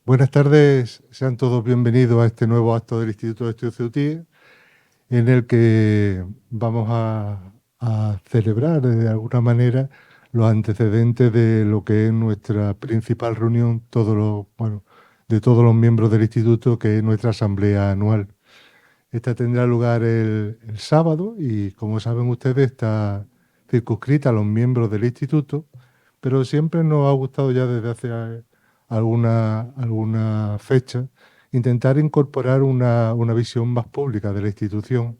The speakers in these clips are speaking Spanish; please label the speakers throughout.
Speaker 1: Buenas tardes, sean todos bienvenidos a este nuevo acto del Instituto de Estudios CEUTIE, en el que vamos a celebrar de alguna manera los antecedentes de lo que es nuestra principal reunión, de todos los miembros del Instituto, que es nuestra asamblea anual. Esta tendrá lugar el sábado y, como saben ustedes, está circunscrita a los miembros del Instituto, pero siempre nos ha gustado ya desde hace alguna fecha intentar incorporar una visión más pública de la institución.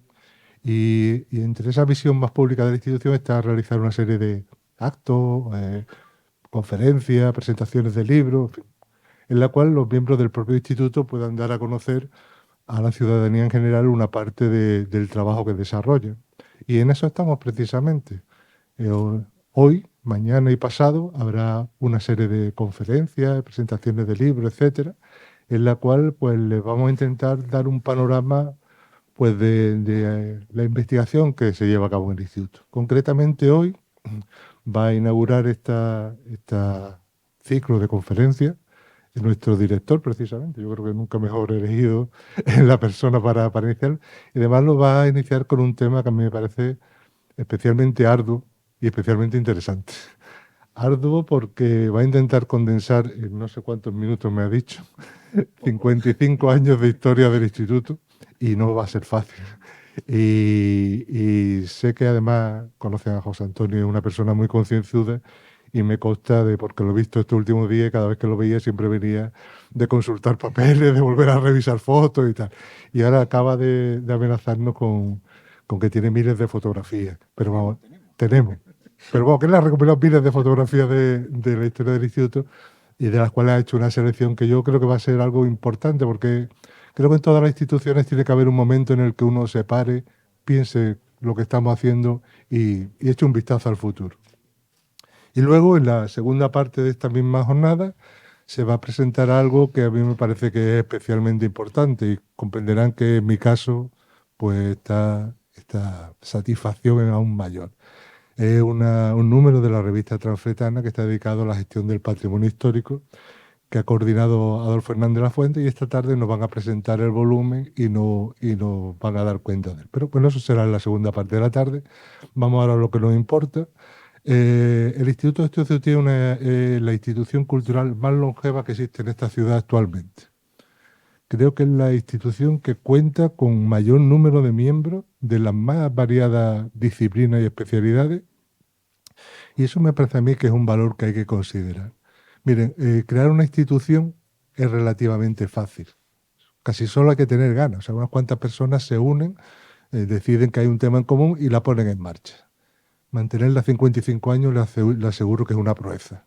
Speaker 1: Y entre esa visión más pública de la institución está realizar una serie de actos, conferencias, presentaciones de libros, en fin, en la cual los miembros del propio instituto puedan dar a conocer a la ciudadanía en general una parte del trabajo que desarrolla. Y en eso estamos precisamente. Hoy, mañana y pasado habrá una serie de conferencias, presentaciones de libros, etcétera, en la cual pues les vamos a intentar dar un panorama pues de la investigación que se lleva a cabo en el instituto. Concretamente hoy va a inaugurar esta ciclo de conferencias nuestro director, precisamente. Yo creo que nunca mejor elegido la persona para iniciar. Y además lo va a iniciar con un tema que a mí me parece especialmente arduo y especialmente interesante. Arduo porque va a intentar condensar en no sé cuántos minutos me ha dicho, 55 años de historia del instituto, y no va a ser fácil. Y sé que además conocen a José Antonio, es una persona muy concienzuda, y me consta porque lo he visto estos últimos días, y cada vez que lo veía siempre venía de consultar papeles, de volver a revisar fotos y tal. Y ahora acaba de amenazarnos con que tiene miles de fotografías. Pero vamos, tenemos. Pero bueno, que él ha recuperado miles de fotografías de la historia del instituto, y de las cuales ha hecho una selección que yo creo que va a ser algo importante, porque creo que en todas las instituciones tiene que haber un momento en el que uno se pare, piense lo que estamos haciendo y eche un vistazo al futuro. Y luego, en la segunda parte de esta misma jornada, se va a presentar algo que a mí me parece que es especialmente importante, y comprenderán que en mi caso, pues esta satisfacción es aún mayor. Es un número de la revista Transfretana que está dedicado a la gestión del patrimonio histórico, que ha coordinado Adolfo Hernández de la Fuente, y esta tarde nos van a presentar el volumen y nos van a dar cuenta de él. Pero bueno, eso será en la segunda parte de la tarde. Vamos ahora a lo que nos importa. El Instituto de Estudios tiene la institución cultural más longeva que existe en esta ciudad actualmente. Creo que es la institución que cuenta con mayor número de miembros de las más variadas disciplinas y especialidades, y eso me parece a mí que es un valor que hay que considerar. Miren, crear una institución es relativamente fácil. Casi solo hay que tener ganas. O sea, unas cuantas personas se unen, deciden que hay un tema en común y la ponen en marcha. Mantenerla 55 años le aseguro que es una proeza.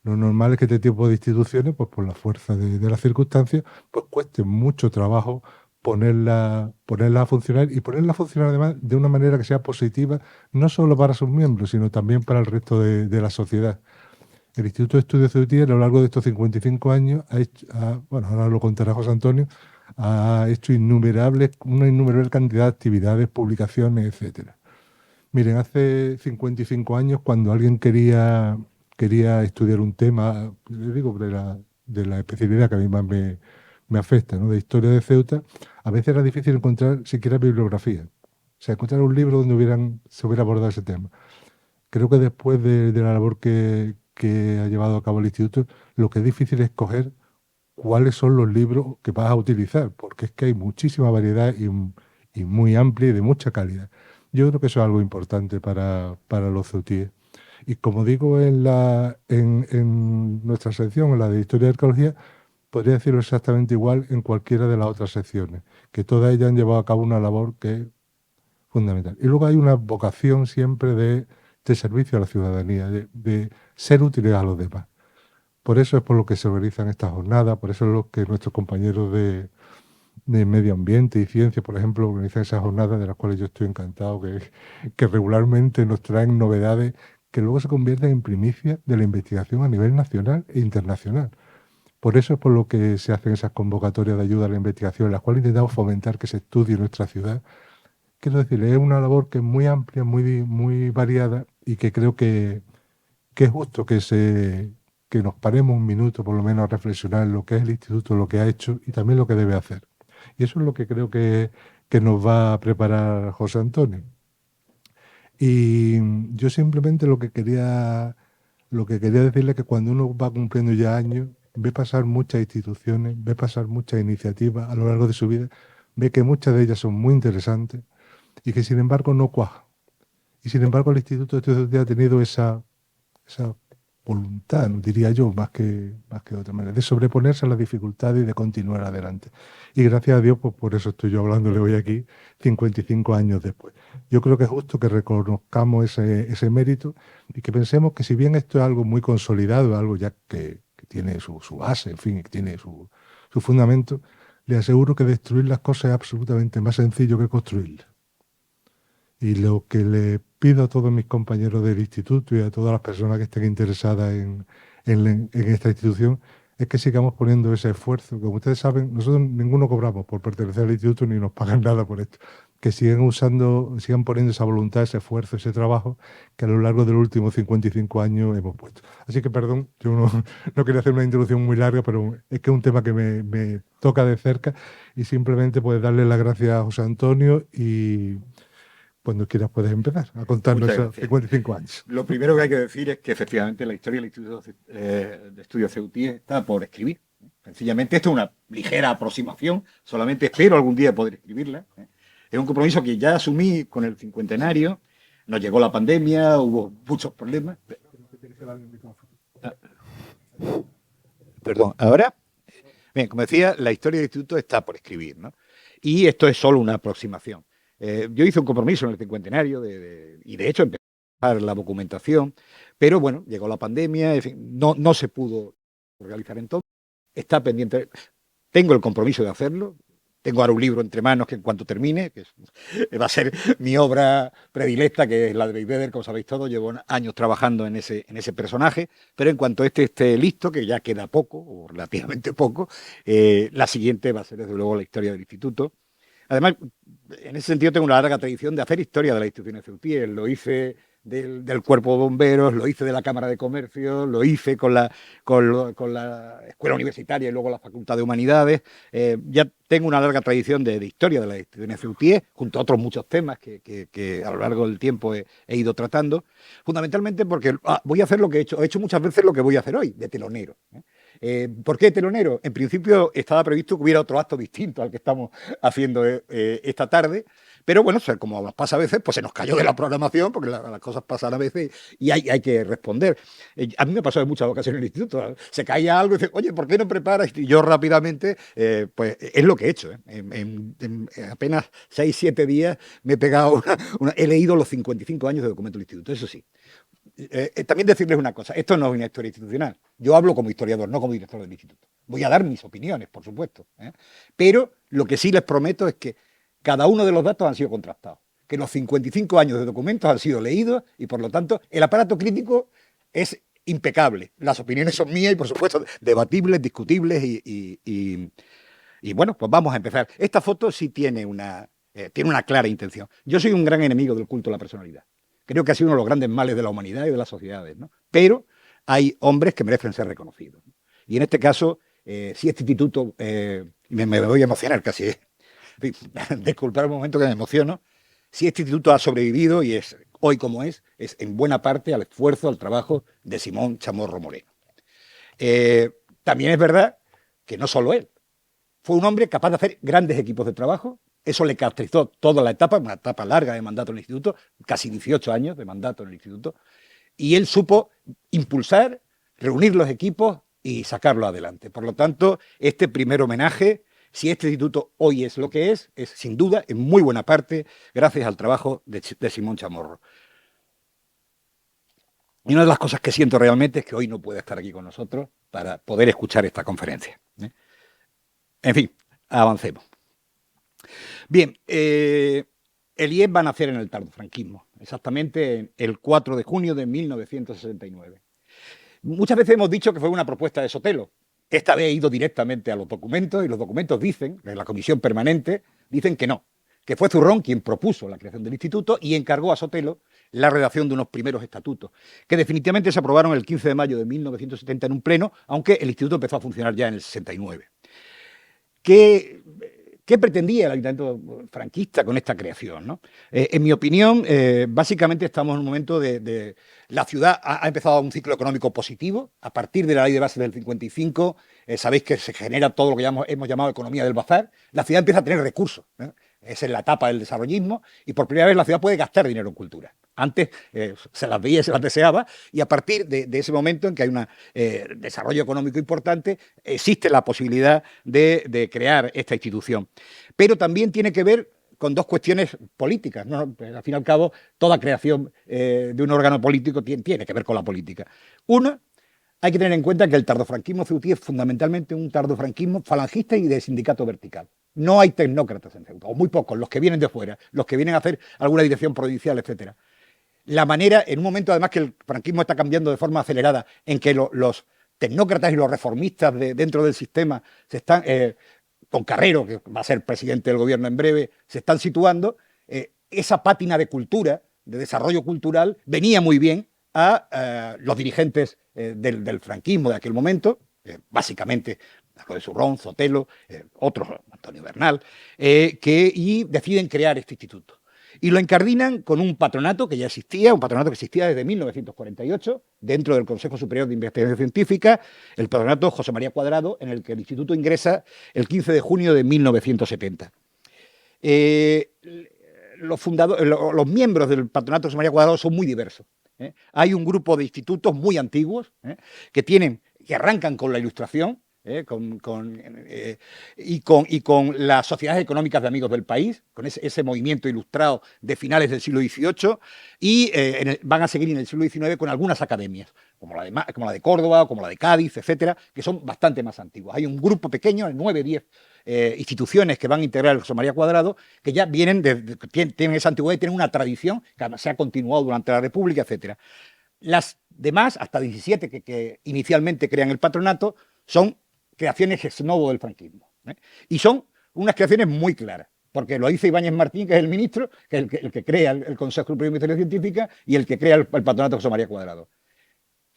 Speaker 1: Lo normal es que este tipo de instituciones, pues por la fuerza de las circunstancias, pues cueste mucho trabajo ponerla a funcionar, y ponerla a funcionar además de una manera que sea positiva, no solo para sus miembros, sino también para el resto de la sociedad. El Instituto de Estudios de UTI, a lo largo de estos 55 años, bueno, ahora lo contará José Antonio, ha hecho una innumerable cantidad de actividades, publicaciones, etcétera. Miren, hace 55 años, cuando alguien quería estudiar un tema, les digo, de la especialidad que a mí más me afecta, ¿no?, de historia de Ceuta, a veces era difícil encontrar siquiera bibliografía. O sea, encontrar un libro donde se hubiera abordado ese tema. Creo que después de la labor que ha llevado a cabo el instituto, lo que es difícil es escoger cuáles son los libros que vas a utilizar, porque es que hay muchísima variedad y muy amplia y de mucha calidad. Yo creo que eso es algo importante para los ceutíes. Y como digo, en nuestra sección, en la de Historia y Arqueología, podría decirlo exactamente igual en cualquiera de las otras secciones, que todas ellas han llevado a cabo una labor que es fundamental. Y luego hay una vocación siempre de servicio a la ciudadanía, de ser útiles a los demás. Por eso es por lo que se organizan estas jornadas, por eso es lo que nuestros compañeros de medio ambiente y ciencia, por ejemplo, organizan esas jornadas, de las cuales yo estoy encantado, que regularmente nos traen novedades que luego se convierten en primicia de la investigación a nivel nacional e internacional. Por eso es por lo que se hacen esas convocatorias de ayuda a la investigación, en las cuales intentamos fomentar que se estudie en nuestra ciudad. Quiero decir, es una labor que es muy amplia, muy variada, y que creo que es justo que nos paremos un minuto por lo menos a reflexionar en lo que es el instituto, lo que ha hecho y también lo que debe hacer. Y eso es lo que creo que nos va a preparar José Antonio. Y yo simplemente lo que quería decirle es que cuando uno va cumpliendo ya años, ve pasar muchas instituciones, ve pasar muchas iniciativas a lo largo de su vida, ve que muchas de ellas son muy interesantes y que sin embargo no cuajan. Y sin embargo el Instituto de Estudios Sociales ha tenido esa voluntad, ¿no? Diría yo, más que de otra manera, de sobreponerse a las dificultades y de continuar adelante. Y gracias a Dios, pues por eso estoy yo hablándole hoy aquí, 55 años después. Yo creo que es justo que reconozcamos ese mérito y que pensemos que si bien esto es algo muy consolidado, algo ya que tiene su base, en fin, que tiene su fundamento, le aseguro que destruir las cosas es absolutamente más sencillo que construirlas. Y lo que le pido a todos mis compañeros del instituto y a todas las personas que estén interesadas en esta institución es que sigamos poniendo ese esfuerzo. Como ustedes saben, nosotros ninguno cobramos por pertenecer al instituto ni nos pagan nada por esto. Que sigan poniendo esa voluntad, ese esfuerzo, ese trabajo que a lo largo de los últimos 55 años hemos puesto. Así que perdón, yo no quería hacer una introducción muy larga, pero es que es un tema que me toca de cerca y simplemente pues darle las gracias a José Antonio y cuando quieras puedes empezar a contarnos
Speaker 2: Muchas
Speaker 1: esos
Speaker 2: gracias.
Speaker 1: 55 años.
Speaker 2: Lo primero que hay que decir es que efectivamente la historia del Instituto de Estudios CEUTI está por escribir. Sencillamente esto es una ligera aproximación, solamente espero algún día poder escribirla. Es un compromiso que ya asumí con el cincuentenario, nos llegó la pandemia, hubo muchos problemas. Perdón, ¿ahora? Bien, como decía, la historia del instituto está por escribir, ¿no? Y esto es solo una aproximación. Yo hice un compromiso en el cincuentenario y de hecho empecé a hacer la documentación, pero bueno, llegó la pandemia, en fin, no se pudo realizar entonces. Está pendiente, tengo el compromiso de hacerlo. Tengo ahora un libro entre manos que en cuanto termine, va a ser mi obra predilecta, que es la de Darth Vader, como sabéis todos, llevo años trabajando en ese personaje, pero en cuanto este esté listo, que ya queda poco, o relativamente poco, la siguiente va a ser desde luego la historia del instituto. Además, en ese sentido tengo una larga tradición de hacer historia de las instituciones CEUTIES. Lo hice del Cuerpo de Bomberos, lo hice de la Cámara de Comercio, lo hice con la Escuela Universitaria y luego la Facultad de Humanidades. Ya tengo una larga tradición de historia de las instituciones CEUTIES, junto a otros muchos temas que a lo largo del tiempo he ido tratando, fundamentalmente porque voy a hacer lo que he hecho muchas veces lo que voy a hacer hoy, de telonero. ¿Por qué telonero? En principio estaba previsto que hubiera otro acto distinto al que estamos haciendo esta tarde, pero bueno, como nos pasa a veces, pues se nos cayó de la programación, porque las cosas pasan a veces y hay que responder. A mí me pasó en muchas ocasiones en el instituto, se caía algo y dice, oye, ¿por qué no preparas? Y yo rápidamente, pues es lo que he hecho. En apenas 6, 7 días me he pegado he leído los 55 años de documento del instituto, eso sí. También decirles una cosa, esto no es una historia institucional. Yo hablo como historiador, no como director del instituto. Voy a dar mis opiniones, por supuesto. Pero lo que sí les prometo es que cada uno de los datos han sido contrastados, que los 55 años de documentos han sido leídos y, por lo tanto, el aparato crítico es impecable. Las opiniones son mías y, por supuesto, debatibles, discutibles y bueno, pues vamos a empezar. Esta foto sí tiene una clara intención. Yo soy un gran enemigo del culto a la personalidad. Creo que ha sido uno de los grandes males de la humanidad y de las sociedades, ¿no? Pero hay hombres que merecen ser reconocidos. Y en este caso, si este instituto, me voy a emocionar casi, disculpad un momento que me emociono, si este instituto ha sobrevivido y es hoy como es en buena parte al esfuerzo, al trabajo de Simón Chamorro Moreno. También es verdad que no solo él, fue un hombre capaz de hacer grandes equipos de trabajo. Eso le caracterizó toda la etapa, una etapa larga de mandato en el instituto, casi 18 años de mandato en el instituto, y él supo impulsar, reunir los equipos y sacarlo adelante. Por lo tanto, este primer homenaje, si este instituto hoy es lo que es sin duda, en muy buena parte, gracias al trabajo de Simón Chamorro. Y una de las cosas que siento realmente es que hoy no puede estar aquí con nosotros para poder escuchar esta conferencia. En fin, avancemos. Bien, el IEF va a nacer en el tardofranquismo, exactamente el 4 de junio de 1969. Muchas veces hemos dicho que fue una propuesta de Sotelo. Esta vez he ido directamente a los documentos y los documentos dicen, en la comisión permanente, dicen que no, que fue Zurrón quien propuso la creación del instituto y encargó a Sotelo la redacción de unos primeros estatutos, que definitivamente se aprobaron el 15 de mayo de 1970 en un pleno, aunque el instituto empezó a funcionar ya en el 69. ¿Qué pretendía el ayuntamiento franquista con esta creación, ¿no? En mi opinión, básicamente estamos en un momento de la ciudad ha empezado un ciclo económico positivo. A partir de la ley de bases del 55, sabéis que se genera todo lo que hemos llamado economía del bazar. La ciudad empieza a tener recursos, ¿eh? Esa es la etapa del desarrollismo, y por primera vez la ciudad puede gastar dinero en cultura. Antes se las veía y se las deseaba, y a partir de ese momento en que hay un desarrollo económico importante, existe la posibilidad de crear esta institución. Pero también tiene que ver con dos cuestiones políticas, ¿no? Al fin y al cabo, toda creación de un órgano político tiene que ver con la política. Una, hay que tener en cuenta que el tardofranquismo ceutí es fundamentalmente un tardofranquismo falangista y de sindicato vertical. No hay tecnócratas en Ceuta, o muy pocos, los que vienen de fuera, los que vienen a hacer alguna dirección provincial, etcétera. La manera, en un momento además que el franquismo está cambiando de forma acelerada, en que los tecnócratas y los reformistas dentro del sistema se están, con Carrero, que va a ser presidente del gobierno en breve, se están situando, esa pátina de cultura, de desarrollo cultural, venía muy bien a los dirigentes del franquismo de aquel momento, básicamente José Surrón, Sotelo, otros, Antonio Bernal, y deciden crear este instituto. Y lo encardinan con un patronato que ya existía, un patronato que existía desde 1948, dentro del Consejo Superior de Investigación Científica, el patronato José María Cuadrado, en el que el instituto ingresa el 15 de junio de 1970. Los miembros del patronato José María Cuadrado son muy diversos. Hay un grupo de institutos muy antiguos que arrancan con la Ilustración, y con las sociedades económicas de amigos del país, con ese movimiento ilustrado de finales del siglo XVIII, y van a seguir en el siglo XIX con algunas academias, como la de Córdoba, como la de Cádiz, etcétera, que son bastante más antiguas. Hay un grupo pequeño, 9, 10 instituciones que van a integrar el José María Cuadrado, que ya tienen esa antigüedad y tienen una tradición que además se ha continuado durante la República, etcétera. Las demás, hasta 17 que inicialmente crean el patronato, son creaciones ex novo del franquismo. Y son unas creaciones muy claras, porque lo dice Ibáñez Martín, que es el ministro, que es el que crea el Consejo Superior de Investigación Científica y el que crea el patronato José María Cuadrado.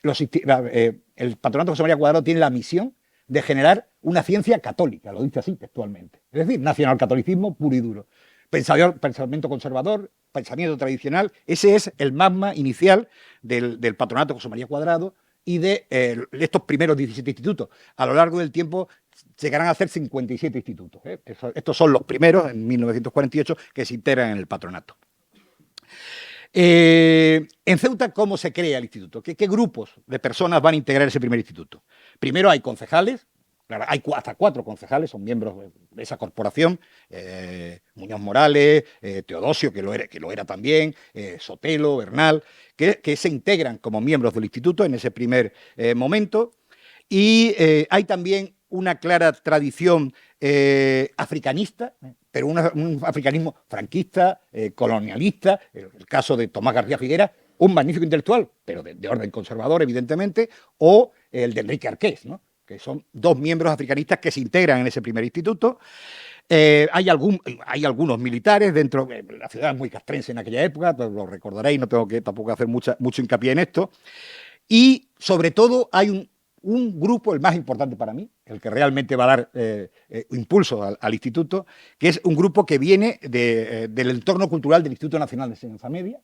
Speaker 2: El patronato José María Cuadrado tiene la misión de generar una ciencia católica, lo dice así textualmente. Es decir, nacionalcatolicismo puro y duro. Pensamiento conservador, pensamiento tradicional, ese es el magma inicial del patronato José María Cuadrado, y de estos primeros 17 institutos. A lo largo del tiempo llegarán a ser 57 institutos. Estos son los primeros, en 1948, que se integran en el patronato. En Ceuta, ¿cómo se crea el instituto? ¿Qué grupos de personas van a integrar ese primer instituto? Primero hay concejales. Claro, hay hasta 4 concejales, son miembros de esa corporación, Muñoz Morales, Teodosio, que lo era también, Sotelo, Bernal, que se integran como miembros del instituto en ese primer momento. Y hay también una clara tradición africanista, pero un africanismo franquista, colonialista, el caso de Tomás García Figuera, un magnífico intelectual, pero de orden conservador, evidentemente, o el de Enrique Arqués, ¿no?, que son 2 miembros africanistas que se integran en ese primer instituto. Hay algunos militares dentro, la ciudad es muy castrense en aquella época, lo recordaréis, no tengo que tampoco hacer mucho hincapié en esto. Y sobre todo hay un grupo, el más importante para mí, el que realmente va a dar impulso al instituto, que es un grupo que viene del entorno cultural del Instituto Nacional de Enseñanza Media,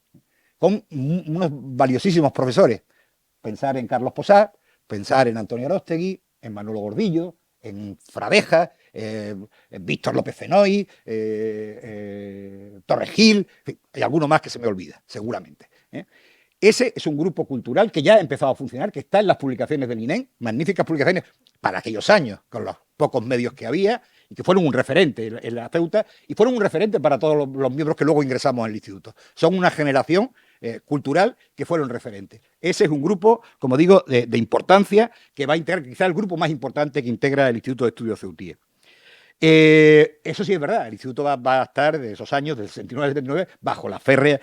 Speaker 2: con unos valiosísimos profesores. Pensar en Carlos Posar, pensar en Antonio Aróstegui, en Manolo Gordillo, en Fradeja, en Víctor López Fenoy, Torres Gil, en fin, hay alguno más que se me olvida, seguramente. Ese es un grupo cultural que ya ha empezado a funcionar, que está en las publicaciones del INEM, magníficas publicaciones para aquellos años, con los pocos medios que había, y que fueron un referente en la Ceuta, y fueron un referente para todos los miembros que luego ingresamos al instituto. Son una generación cultural que fueron referentes. Ese es un grupo, como digo, de importancia, que va a integrar quizá el grupo más importante que integra el Instituto de Estudios Ceutíes. Eso sí es verdad, el instituto va a estar de esos años, del 69 al 79, bajo la férrea,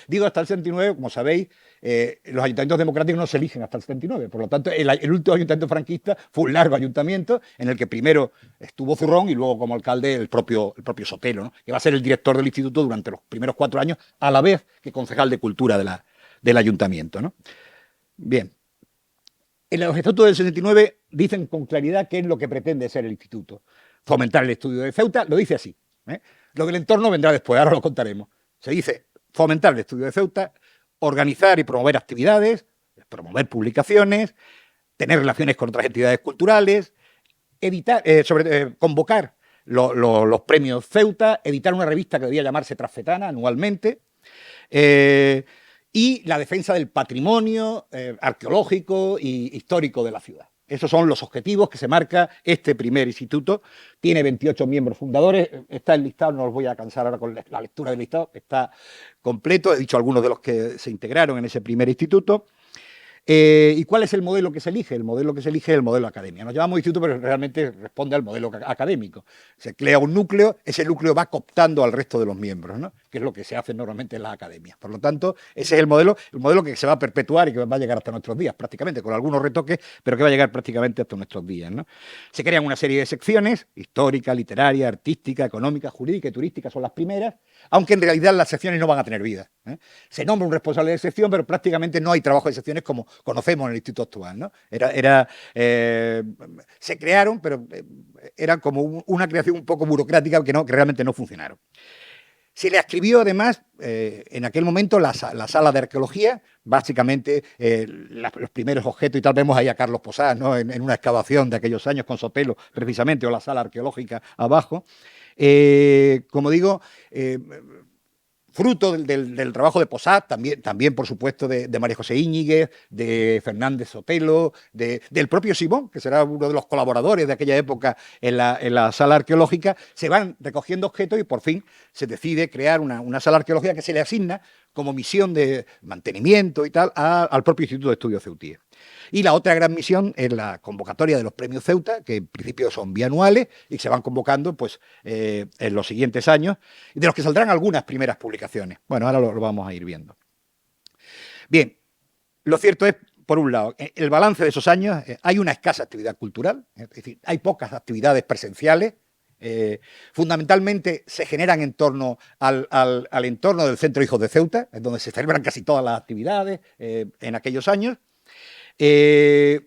Speaker 2: digo hasta el 79, como sabéis, los ayuntamientos democráticos no se eligen hasta el 79, por lo tanto, el último ayuntamiento franquista fue un largo ayuntamiento en el que primero estuvo Zurrón y luego como alcalde el propio Sotelo, ¿no? Que va a ser el director del instituto durante los primeros 4 años, a la vez que concejal de cultura del ayuntamiento, ¿no? Bien. En los estatutos del 79 dicen con claridad qué es lo que pretende ser el instituto. Fomentar el estudio de Ceuta, lo dice así. Lo del entorno vendrá después, ahora lo contaremos. Se dice fomentar el estudio de Ceuta, organizar y promover actividades, promover publicaciones, tener relaciones con otras entidades culturales, convocar los premios Ceuta, editar una revista que debía llamarse Trasfetana anualmente, y la defensa del patrimonio arqueológico y histórico de la ciudad. Esos son los objetivos que se marca este primer instituto. Tiene 28 miembros fundadores. Está el listado, no os voy a cansar ahora con la lectura del listado, está completo. He dicho algunos de los que se integraron en ese primer instituto. ¿Y cuál es el modelo que se elige? El modelo que se elige es el modelo academia. Nos llamamos instituto, pero realmente responde al modelo académico. Se crea un núcleo, ese núcleo va cooptando al resto de los miembros, ¿no? Que es lo que se hace normalmente en las academias. Por lo tanto, ese es el modelo que se va a perpetuar y que va a llegar hasta nuestros días, prácticamente, con algunos retoques, pero que va a llegar prácticamente hasta nuestros días, ¿no? Se crean una serie de secciones, histórica, literaria, artística, económica, jurídica y turística son las primeras, aunque en realidad las secciones no van a tener vida, ¿eh? Se nombra un responsable de sección, pero prácticamente no hay trabajo de secciones como conocemos en el instituto actual, ¿no? Se crearon, pero eran como una creación un poco burocrática que realmente no funcionaron. Se le adscribió además en aquel momento la sala de arqueología, básicamente los primeros objetos, y tal vemos ahí a Carlos Posada, ¿no? en una excavación de aquellos años con Sotelo, precisamente, o la sala arqueológica abajo. Como digo, fruto del trabajo de Posada, también por supuesto de María José Íñiguez, de Fernández Sotelo, del propio Simón, que será uno de los colaboradores de aquella época en la sala arqueológica. Se van recogiendo objetos y por fin se decide crear una sala arqueológica que se le asigna como misión de mantenimiento y tal al propio Instituto de Estudios Ceutíes. Y la otra gran misión es la convocatoria de los premios Ceuta, que en principio son bianuales y se van convocando pues, en los siguientes años, y de los que saldrán algunas primeras publicaciones. Bueno, ahora lo vamos a ir viendo. Bien, lo cierto es, por un lado, el balance de esos años, hay una escasa actividad cultural, es decir, hay pocas actividades presenciales. Fundamentalmente se generan en torno al entorno del Centro Hijos de Ceuta, es donde se celebran casi todas las actividades en aquellos años. Y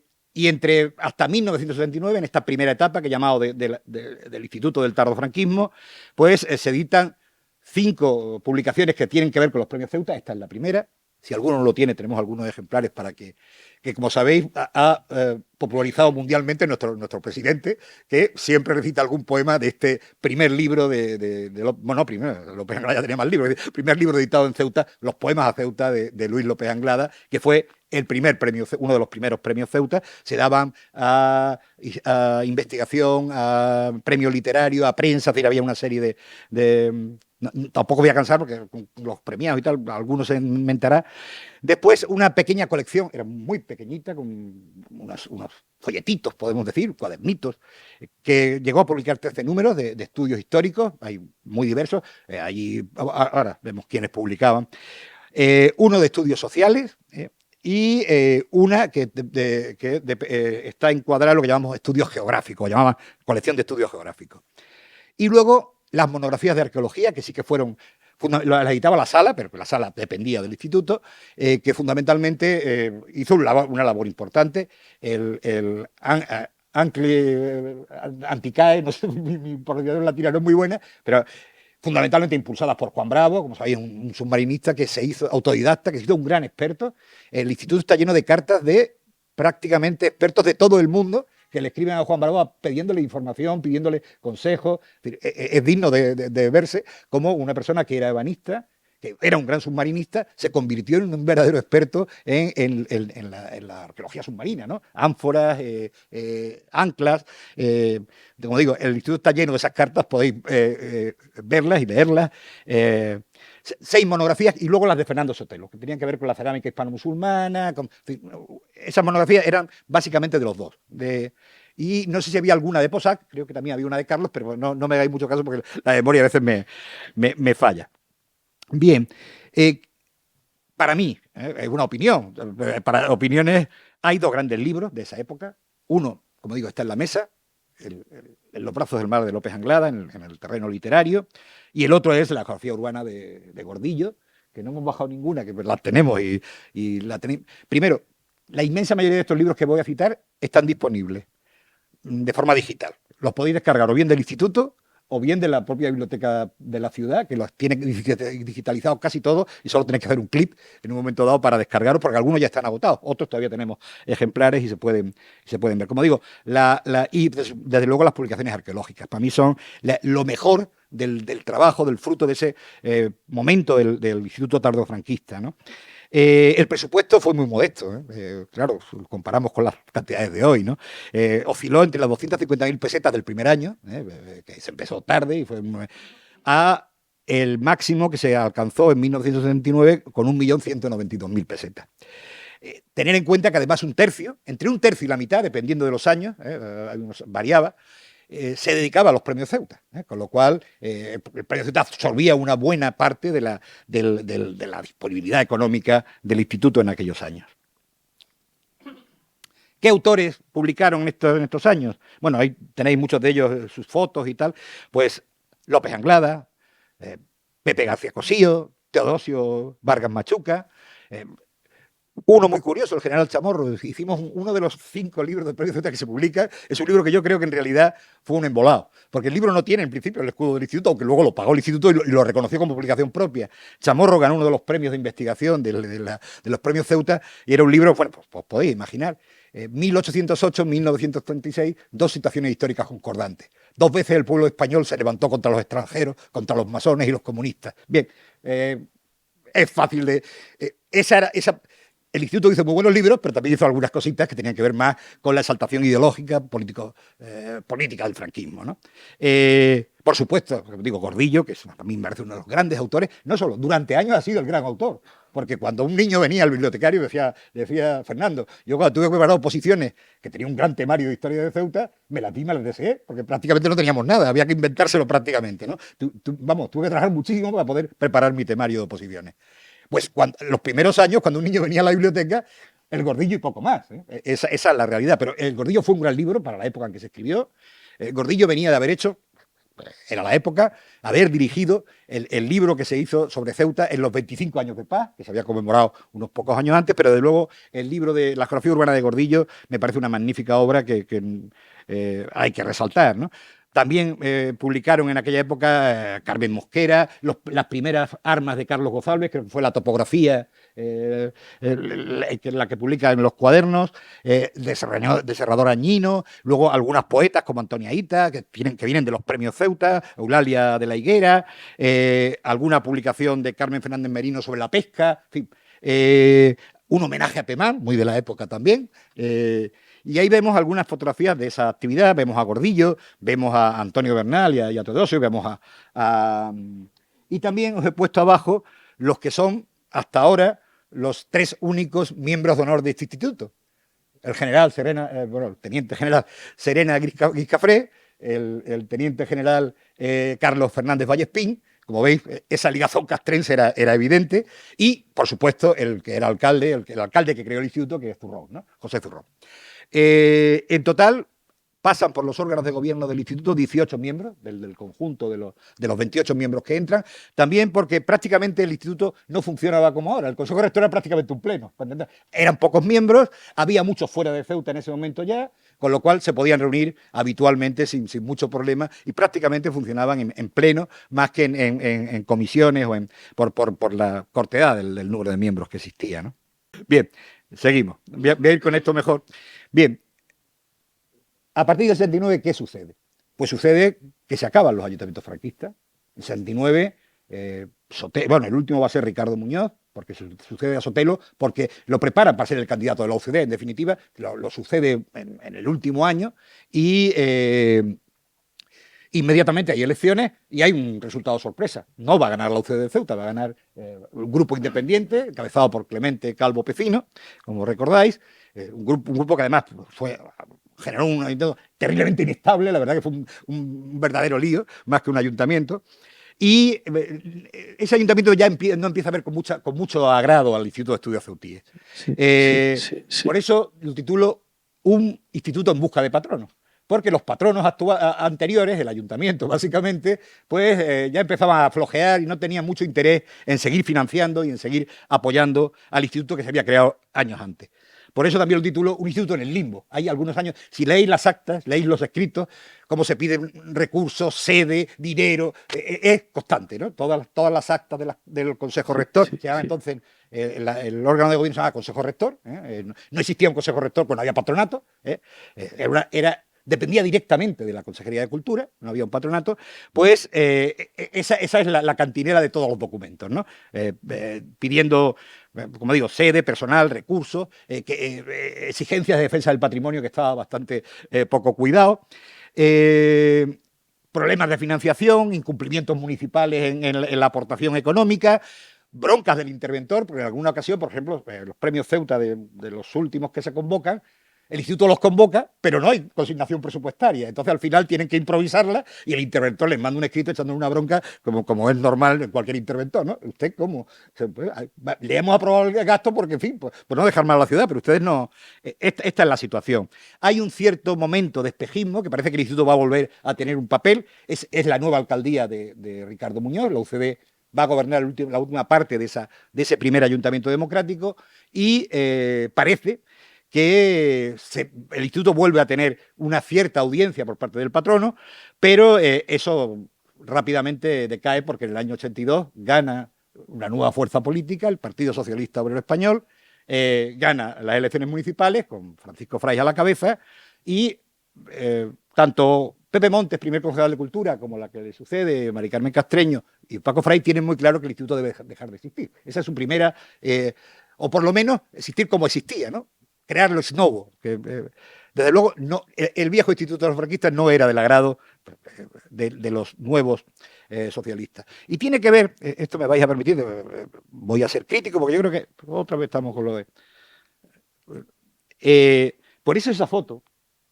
Speaker 2: hasta 1979, en esta primera etapa que he llamado del Instituto del Tardofranquismo, pues se editan 5 publicaciones que tienen que ver con los premios Ceuta. Esta es la primera. Si alguno no lo tiene, tenemos algunos ejemplares para que como sabéis, ha popularizado mundialmente nuestro presidente, que siempre recita algún poema de este primer libro bueno, primero, López Anglada ya tenía más libros, el primer libro editado en Ceuta, Los poemas a Ceuta, de Luis López Anglada, que fue el primer premio, uno de los primeros premios Ceuta. Se daban a investigación, a premio literario, a prensa, es decir, había una serie tampoco voy a cansar porque con los premiados y tal, algunos se inventará. Después una pequeña colección, era muy pequeñita, con unos folletitos, podemos decir, cuadernitos, que llegó a publicar 13 números de estudios históricos, hay muy diversos, allí ahora vemos quiénes publicaban. Uno de estudios sociales, y una que está encuadrada en lo que llamamos estudios geográficos, llamaban colección de estudios geográficos. Y luego las monografías de arqueología, que sí que fueron, las editaba la sala, pero la sala dependía del instituto, que fundamentalmente hizo una labor importante. Anticae, no sé, mi pronunciación latina no es muy buena, pero fundamentalmente impulsadas por Juan Bravo, como sabéis, un submarinista que se hizo autodidacta, que se hizo un gran experto. El instituto está lleno de cartas de prácticamente expertos de todo el mundo que le escriben a Juan Bravo pidiéndole información, pidiéndole consejos. Es digno de verse como una persona que era ebanista, que era un gran submarinista, se convirtió en un verdadero experto en la arqueología submarina, ¿no? Ánforas, anclas. Como digo, el instituto está lleno de esas cartas, podéis verlas y leerlas. 6 monografías y luego las de Fernando Sotelo, que tenían que ver con la cerámica hispano-musulmana. Esas monografías eran básicamente de los dos. y no sé si había alguna de Posac, creo que también había una de Carlos, pero no me hagáis mucho caso porque la memoria a veces me falla. Bien, para mí, es una opinión, para opiniones hay dos grandes libros de esa época. Uno, como digo, está en la mesa, en Los brazos del mar de López Anglada, en el terreno literario, y el otro es La geografía urbana de Gordillo, que no hemos bajado ninguna, que las tenemos y la tenemos. Primero, la inmensa mayoría de estos libros que voy a citar están disponibles de forma digital. Los podéis descargar o bien del instituto o bien de la propia biblioteca de la ciudad, que los tiene digitalizados casi todos y solo tenéis que hacer un clip en un momento dado para descargarlos, porque algunos ya están agotados, otros todavía tenemos ejemplares y se pueden ver. Como digo, y desde luego las publicaciones arqueológicas, para mí son lo mejor del trabajo, del fruto de ese momento del Instituto Tardofranquista, ¿no? El presupuesto fue muy modesto, claro, comparamos con las cantidades de hoy, ¿no? Osciló entre las 250.000 pesetas del primer año, que se empezó tarde, y fue a el máximo que se alcanzó en 1979 con 1.192.000 pesetas. Tener en cuenta que además entre un tercio y la mitad, dependiendo de los años, variaba, se dedicaba a los premios Ceuta, con lo cual el premio Ceuta absorbía una buena parte de la disponibilidad económica del instituto en aquellos años. ¿Qué autores publicaron en estos años? Bueno, ahí tenéis muchos de ellos, sus fotos y tal. Pues López Anglada, Pepe García Cosío, Teodosio Vargas Machuca, uno muy curioso, el general Chamorro. Hicimos uno de los 5 libros del Premio Ceuta que se publica. Es un libro que yo creo que en realidad fue un embolado, porque el libro no tiene en principio el escudo del instituto, aunque luego lo pagó el instituto y lo reconoció como publicación propia. Chamorro ganó uno de los premios de investigación de los Premios Ceuta y era un libro, bueno, pues podéis imaginar, 1808-1936, 2 situaciones históricas concordantes. 2 veces el pueblo español se levantó contra los extranjeros, contra los masones y los comunistas. Bien, es fácil de... El instituto hizo muy buenos libros, pero también hizo algunas cositas que tenían que ver más con la exaltación ideológica, política del franquismo, ¿no? Por supuesto, digo, Gordillo, que a mí me parece uno de los grandes autores, no solo, durante años ha sido el gran autor, porque cuando un niño venía al bibliotecario decía Fernando, yo cuando tuve que preparar oposiciones, que tenía un gran temario de historia de Ceuta, me las deseé, porque prácticamente no teníamos nada, había que inventárselo prácticamente, ¿no? Tuve que trabajar muchísimo para poder preparar mi temario de oposiciones. Pues los primeros años, cuando un niño venía a la biblioteca, el Gordillo y poco más. Esa es la realidad. Pero el Gordillo fue un gran libro para la época en que se escribió. El Gordillo venía de haber hecho, era la época, haber dirigido el libro que se hizo sobre Ceuta en los 25 años de paz, que se había conmemorado unos pocos años antes, pero de luego el libro de la geografía urbana de Gordillo me parece una magnífica obra que hay que resaltar, ¿no? También publicaron en aquella época Carmen Mosquera, las primeras armas de Carlos González, creo que fue la topografía, la que publica en los cuadernos, de Serrador Añino, luego algunas poetas como Antonia Ita, que vienen de los premios Ceuta, Eulalia de la Higuera, alguna publicación de Carmen Fernández Merino sobre la pesca, en fin, un homenaje a Pemán, muy de la época también. Y ahí vemos algunas fotografías de esa actividad, vemos a Gordillo, vemos a Antonio Bernal y a Teodosio, vemos y también os he puesto abajo los que son, hasta ahora, los 3 únicos miembros de honor de este instituto. El general el teniente general Serena Guiscafré, el teniente general Carlos Fernández Vallespín. Como veis, esa ligazón castrense era evidente. Y, por supuesto, el que era alcalde, el alcalde que creó el instituto, que es Zurrón, ¿no? José Zurrón. En total, pasan por los órganos de gobierno del instituto 18 miembros, del conjunto de los 28 miembros que entran, también porque prácticamente el instituto no funcionaba como ahora. El Consejo Rector era prácticamente un pleno. Eran pocos miembros, había muchos fuera de Ceuta en ese momento ya, con lo cual se podían reunir habitualmente sin mucho problema y prácticamente funcionaban en pleno, más que en comisiones o por la cortedad del número de miembros que existía, ¿no? Bien, seguimos. Voy a ir con esto mejor. Bien, a partir del 69, ¿qué sucede? Pues sucede que se acaban los ayuntamientos franquistas. En 69, el último va a ser Ricardo Muñoz, porque sucede a Sotelo, porque lo preparan para ser el candidato de la UCD, en definitiva, lo sucede en el último año, y inmediatamente hay elecciones y hay un resultado sorpresa. No va a ganar la UCD de Ceuta, va a ganar un grupo independiente, encabezado por Clemente Calvo Pecino, como recordáis, un grupo que además fue generó un ayuntamiento terriblemente inestable, la verdad que fue un verdadero lío, más que un ayuntamiento. Y ese ayuntamiento ya no empieza a ver con mucho agrado al Instituto de Estudios Ceutíes. Por eso lo titulo Un instituto en busca de patronos. Porque los patronos anteriores, el ayuntamiento básicamente, pues ya empezaban a flojear y no tenían mucho interés en seguir financiando y en seguir apoyando al instituto que se había creado años antes. Por eso también lo titulo Un instituto en el limbo. Hay algunos años, si leéis las actas, leéis los escritos, cómo se piden recursos, sede, dinero, es constante, ¿no? Todas las actas del Consejo Rector, se llama entonces, el órgano de gobierno se llama Consejo Rector, no existía un Consejo Rector, pues no había patronato, dependía directamente de la Consejería de Cultura, no había un patronato, pues esa es la cantinera de todos los documentos, ¿no? Pidiendo, como digo, sede, personal, recursos, exigencias de defensa del patrimonio que estaba bastante poco cuidado, problemas de financiación, incumplimientos municipales en la aportación económica, broncas del interventor, porque en alguna ocasión, por ejemplo, los premios Ceuta de los últimos que se convocan, el instituto los convoca, pero no hay consignación presupuestaria. Entonces, al final tienen que improvisarla y el interventor les manda un escrito echando una bronca, como es normal en cualquier interventor, ¿no? ¿Usted cómo? Le hemos aprobado el gasto porque, en fin, pues no dejar mal a la ciudad, pero ustedes no. Esta es la situación. Hay un cierto momento de espejismo que parece que el instituto va a volver a tener un papel. Es la nueva alcaldía de Ricardo Muñoz, la UCD va a gobernar la última parte de ese primer ayuntamiento democrático y parece que el instituto vuelve a tener una cierta audiencia por parte del patrono, pero eso rápidamente decae porque en el año 82 gana una nueva fuerza política, el Partido Socialista Obrero Español, gana las elecciones municipales con Francisco Frais a la cabeza y tanto Pepe Montes, primer concejal de Cultura, como la que le sucede, Mari Carmen Castreño y Paco Frais tienen muy claro que el instituto debe dejar de existir. Esa es su primera, o por lo menos existir como existía, ¿no? Crearlo ex novo. Desde luego, el viejo instituto de los franquistas no era del agrado de los nuevos socialistas. Y tiene que ver, esto me vais a permitir, voy a ser crítico, porque yo creo que otra vez estamos con lo de... por eso esa foto,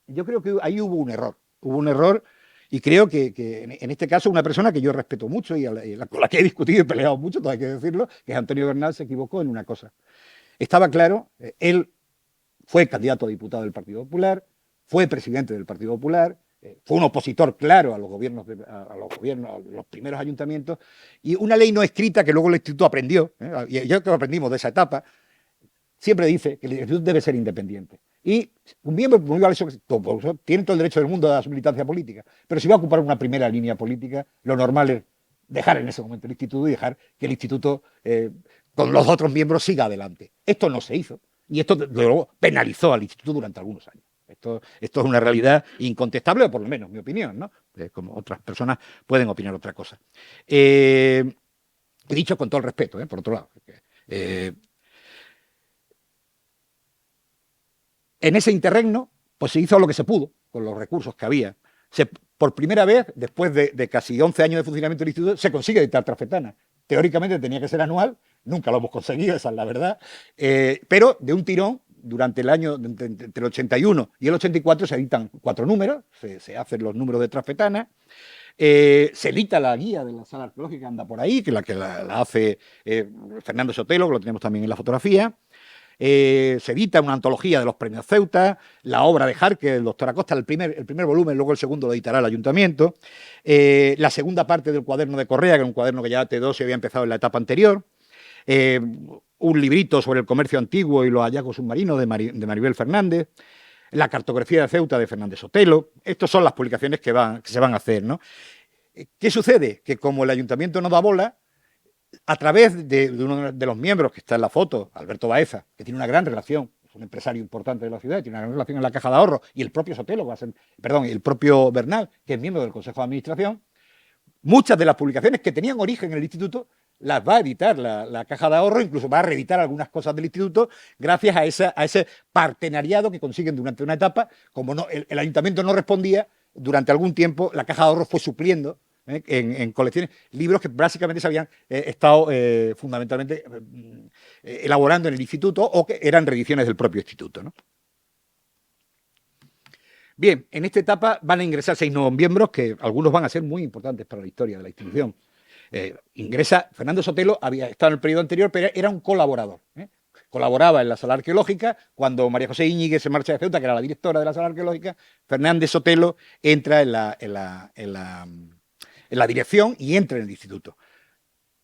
Speaker 2: yo creo que ahí hubo un error, y creo que en este caso una persona que yo respeto mucho y con la que he discutido y peleado mucho, todo hay que decirlo, que es Antonio Bernal, se equivocó en una cosa. Estaba claro, él fue candidato a diputado del Partido Popular, fue presidente del Partido Popular, fue un opositor claro a los gobiernos, a los primeros ayuntamientos, y una ley no escrita que luego el instituto aprendió, y ya que aprendimos de esa etapa, siempre dice que el instituto debe ser independiente. Y un miembro muy valioso tiene todo el derecho del mundo a su militancia política, pero si va a ocupar una primera línea política, lo normal es dejar en ese momento el instituto y dejar que el instituto con los otros miembros siga adelante. Esto no se hizo. Y esto, luego, penalizó al instituto durante algunos años. Esto es una realidad incontestable, o por lo menos mi opinión, ¿no? Como otras personas pueden opinar otra cosa. He dicho con todo el respeto, por otro lado. En ese interregno, pues se hizo lo que se pudo, con los recursos que había. Por primera vez, después de casi 11 años de funcionamiento del instituto, se consigue dictar Trafetana. Teóricamente tenía que ser anual, nunca lo hemos conseguido, esa es la verdad, pero de un tirón, durante el año, entre el 81 y el 84, se editan 4 números, se hacen los números de Trafetana, se edita la guía de la sala arqueológica que anda por ahí, que la hace Fernando Sotelo, que lo tenemos también en la fotografía. Se edita una antología de los premios Ceuta, la obra de Jarque, del doctor Acosta, el primer volumen, luego el segundo lo editará el ayuntamiento, la segunda parte del cuaderno de Correa, que era un cuaderno que ya T2 se había empezado en la etapa anterior, un librito sobre el comercio antiguo y los hallazgos submarinos de Maribel Fernández, la cartografía de Ceuta de Fernández Sotelo. Estas son las publicaciones que se van a hacer, ¿no? ¿Qué sucede? Que como el ayuntamiento no da bola, a través de uno de los miembros que está en la foto, Alberto Baeza, que tiene una gran relación, es un empresario importante de la ciudad, tiene una gran relación en la Caja de Ahorro, y el propio Sotelo, el propio Bernal, que es miembro del Consejo de Administración, muchas de las publicaciones que tenían origen en el instituto las va a editar la Caja de Ahorro, incluso va a reeditar algunas cosas del instituto gracias a ese partenariado que consiguen durante una etapa. Como el ayuntamiento no respondía, durante algún tiempo la Caja de Ahorro fue supliendo en colecciones libros que básicamente se habían estado fundamentalmente elaborando en el instituto o que eran reediciones del propio instituto, ¿no? Bien, en esta etapa van a ingresar 6 nuevos miembros, que algunos van a ser muy importantes para la historia de la institución. Ingresa Fernando Sotelo, había estado en el periodo anterior, pero era un colaborador. Colaboraba en la sala arqueológica. Cuando María José Íñiguez se marcha de Ceuta, que era la directora de la sala arqueológica, Fernández Sotelo entra en la dirección y entra en el instituto.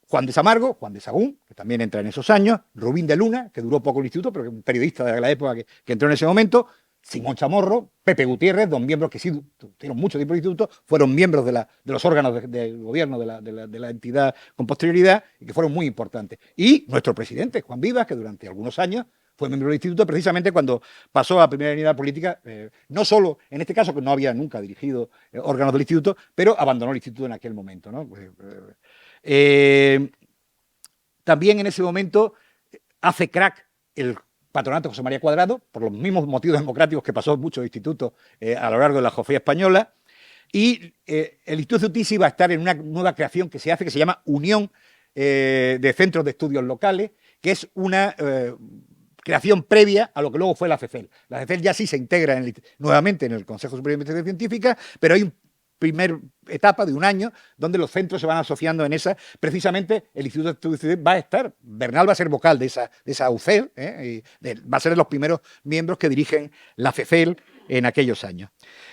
Speaker 2: Juan de Samargo, Juan de Sagún, que también entra en esos años, Rubín de Luna, que duró poco en el instituto, pero que es un periodista de la época que entró en ese momento, Simón Chamorro, Pepe Gutiérrez, dos miembros que sí tuvieron mucho tiempo en el instituto, fueron miembros de los órganos del gobierno de la entidad con posterioridad y que fueron muy importantes. Y nuestro presidente, Juan Vivas, que durante algunos años fue miembro del instituto, precisamente cuando pasó a primera unidad política, no solo, en este caso, que no había nunca dirigido órganos del instituto, pero abandonó el instituto en aquel momento, ¿no? También en ese momento hace crack el patronato José María Cuadrado, por los mismos motivos democráticos que pasó en muchos institutos a lo largo de la Jofía española, y el Instituto Ceutíssi va a estar en una nueva creación que se hace, que se llama Unión de Centros de Estudios Locales, que es una creación previa a lo que luego fue la FEFEL. La FEFEL ya sí se integra nuevamente en el Consejo Superior de Investigación Científica, pero hay un primera etapa de un año donde los centros se van asociando en esa. Precisamente el Instituto de Estudios va a estar, Bernal va a ser vocal de esa UCEL, va a ser de los primeros miembros que dirigen la FEFEL en aquellos años.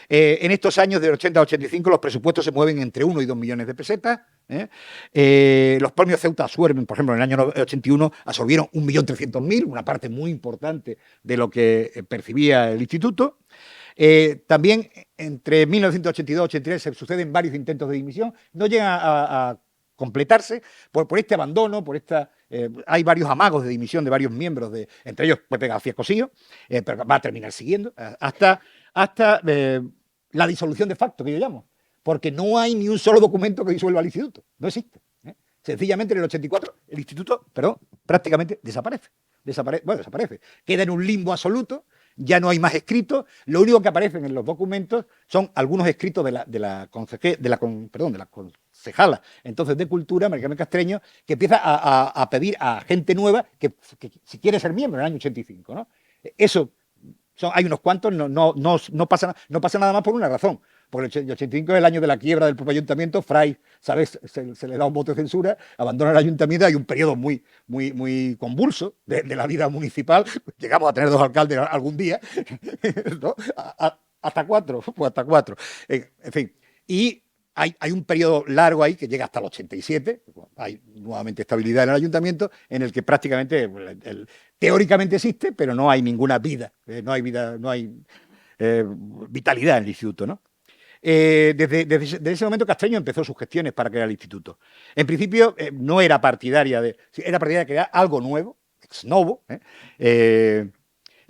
Speaker 2: En estos años, de 80 a 85, los presupuestos se mueven entre 1 y 2 millones de pesetas. Los premios Ceuta absorben, por ejemplo, en el año 81 absorbieron 1.300.000, una parte muy importante de lo que percibía el instituto. También entre 1982 y 83 se suceden varios intentos de dimisión, no llegan a completarse por este abandono, hay varios amagos de dimisión de varios miembros, entre ellos Pepe García Cosío, pero va a terminar siguiendo hasta la disolución de facto, que yo llamo, porque no hay ni un solo documento que disuelva el instituto, no existe. Sencillamente en el 84 el instituto, prácticamente desaparece. Desaparece. Queda en un limbo absoluto. Ya no hay más escritos, lo único que aparecen en los documentos son algunos escritos de la concejala entonces de Cultura, María Carmen Castreño, que empieza a pedir a gente nueva que si quiere ser miembro en el año 85, ¿no? Eso, hay unos cuantos, no pasa nada más por una razón. Porque el 85 es el año de la quiebra del propio ayuntamiento. Fray, ¿sabes? Se le da un voto de censura, abandona el ayuntamiento. Hay un periodo muy convulso de la vida municipal. Llegamos a tener 2 alcaldes algún día, ¿no? Hasta 4, pues hasta 4. En fin, y hay un periodo largo ahí que llega hasta el 87. Hay nuevamente estabilidad en el ayuntamiento, en el que prácticamente teóricamente existe, pero no hay ninguna vida. No hay vitalidad en el instituto, ¿no? Desde ese momento Castreño empezó sus gestiones para crear el instituto. En principio no era partidaria era partidaria de crear algo nuevo, ex novo,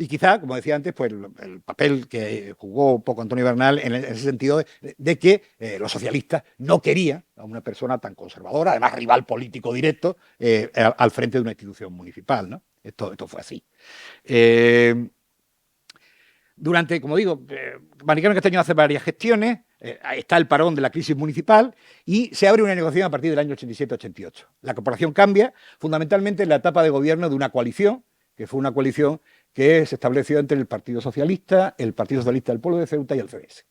Speaker 2: y quizá, como decía antes, pues el papel que jugó un poco Antonio Bernal en ese sentido de que los socialistas no querían a una persona tan conservadora, además rival político directo, al frente de una institución municipal, ¿no? Esto fue así. Durante, como digo, María Carmen Castreño hace varias gestiones, está el parón de la crisis municipal y se abre una negociación a partir del año 87-88. La corporación cambia fundamentalmente en la etapa de gobierno de una coalición, que fue una coalición que se estableció entre el Partido Socialista, el Partido Socialista del Pueblo de Ceuta y el CDS.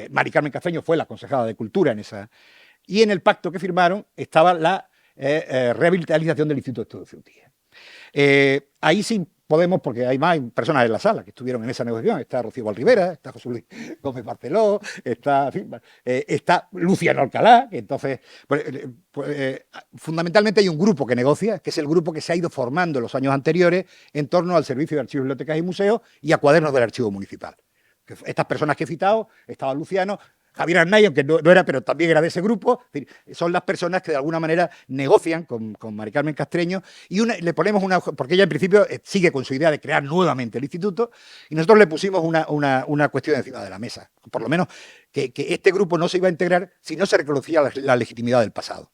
Speaker 2: María Carmen Castreño fue la concejala de Cultura en esa. Y en el pacto que firmaron estaba la revitalización del Instituto de Estudios Ceutíes. Ahí sí podemos, porque hay más personas en la sala que estuvieron en esa negociación. Está Rocío Valrivera, está José Luis Gómez Barceló, está Luciano Alcalá, que entonces, fundamentalmente hay un grupo que negocia, que es el grupo que se ha ido formando en los años anteriores en torno al Servicio de Archivos, Bibliotecas y Museos y a cuadernos del Archivo Municipal. Estas personas que he citado, estaba Luciano, Javier Arnay, aunque no era, pero también era de ese grupo. Es decir, son las personas que de alguna manera negocian con María Carmen Castreño y le ponemos porque ella en principio sigue con su idea de crear nuevamente el instituto y nosotros le pusimos una cuestión encima de la mesa. Por lo menos que este grupo no se iba a integrar si no se reconocía la legitimidad del pasado.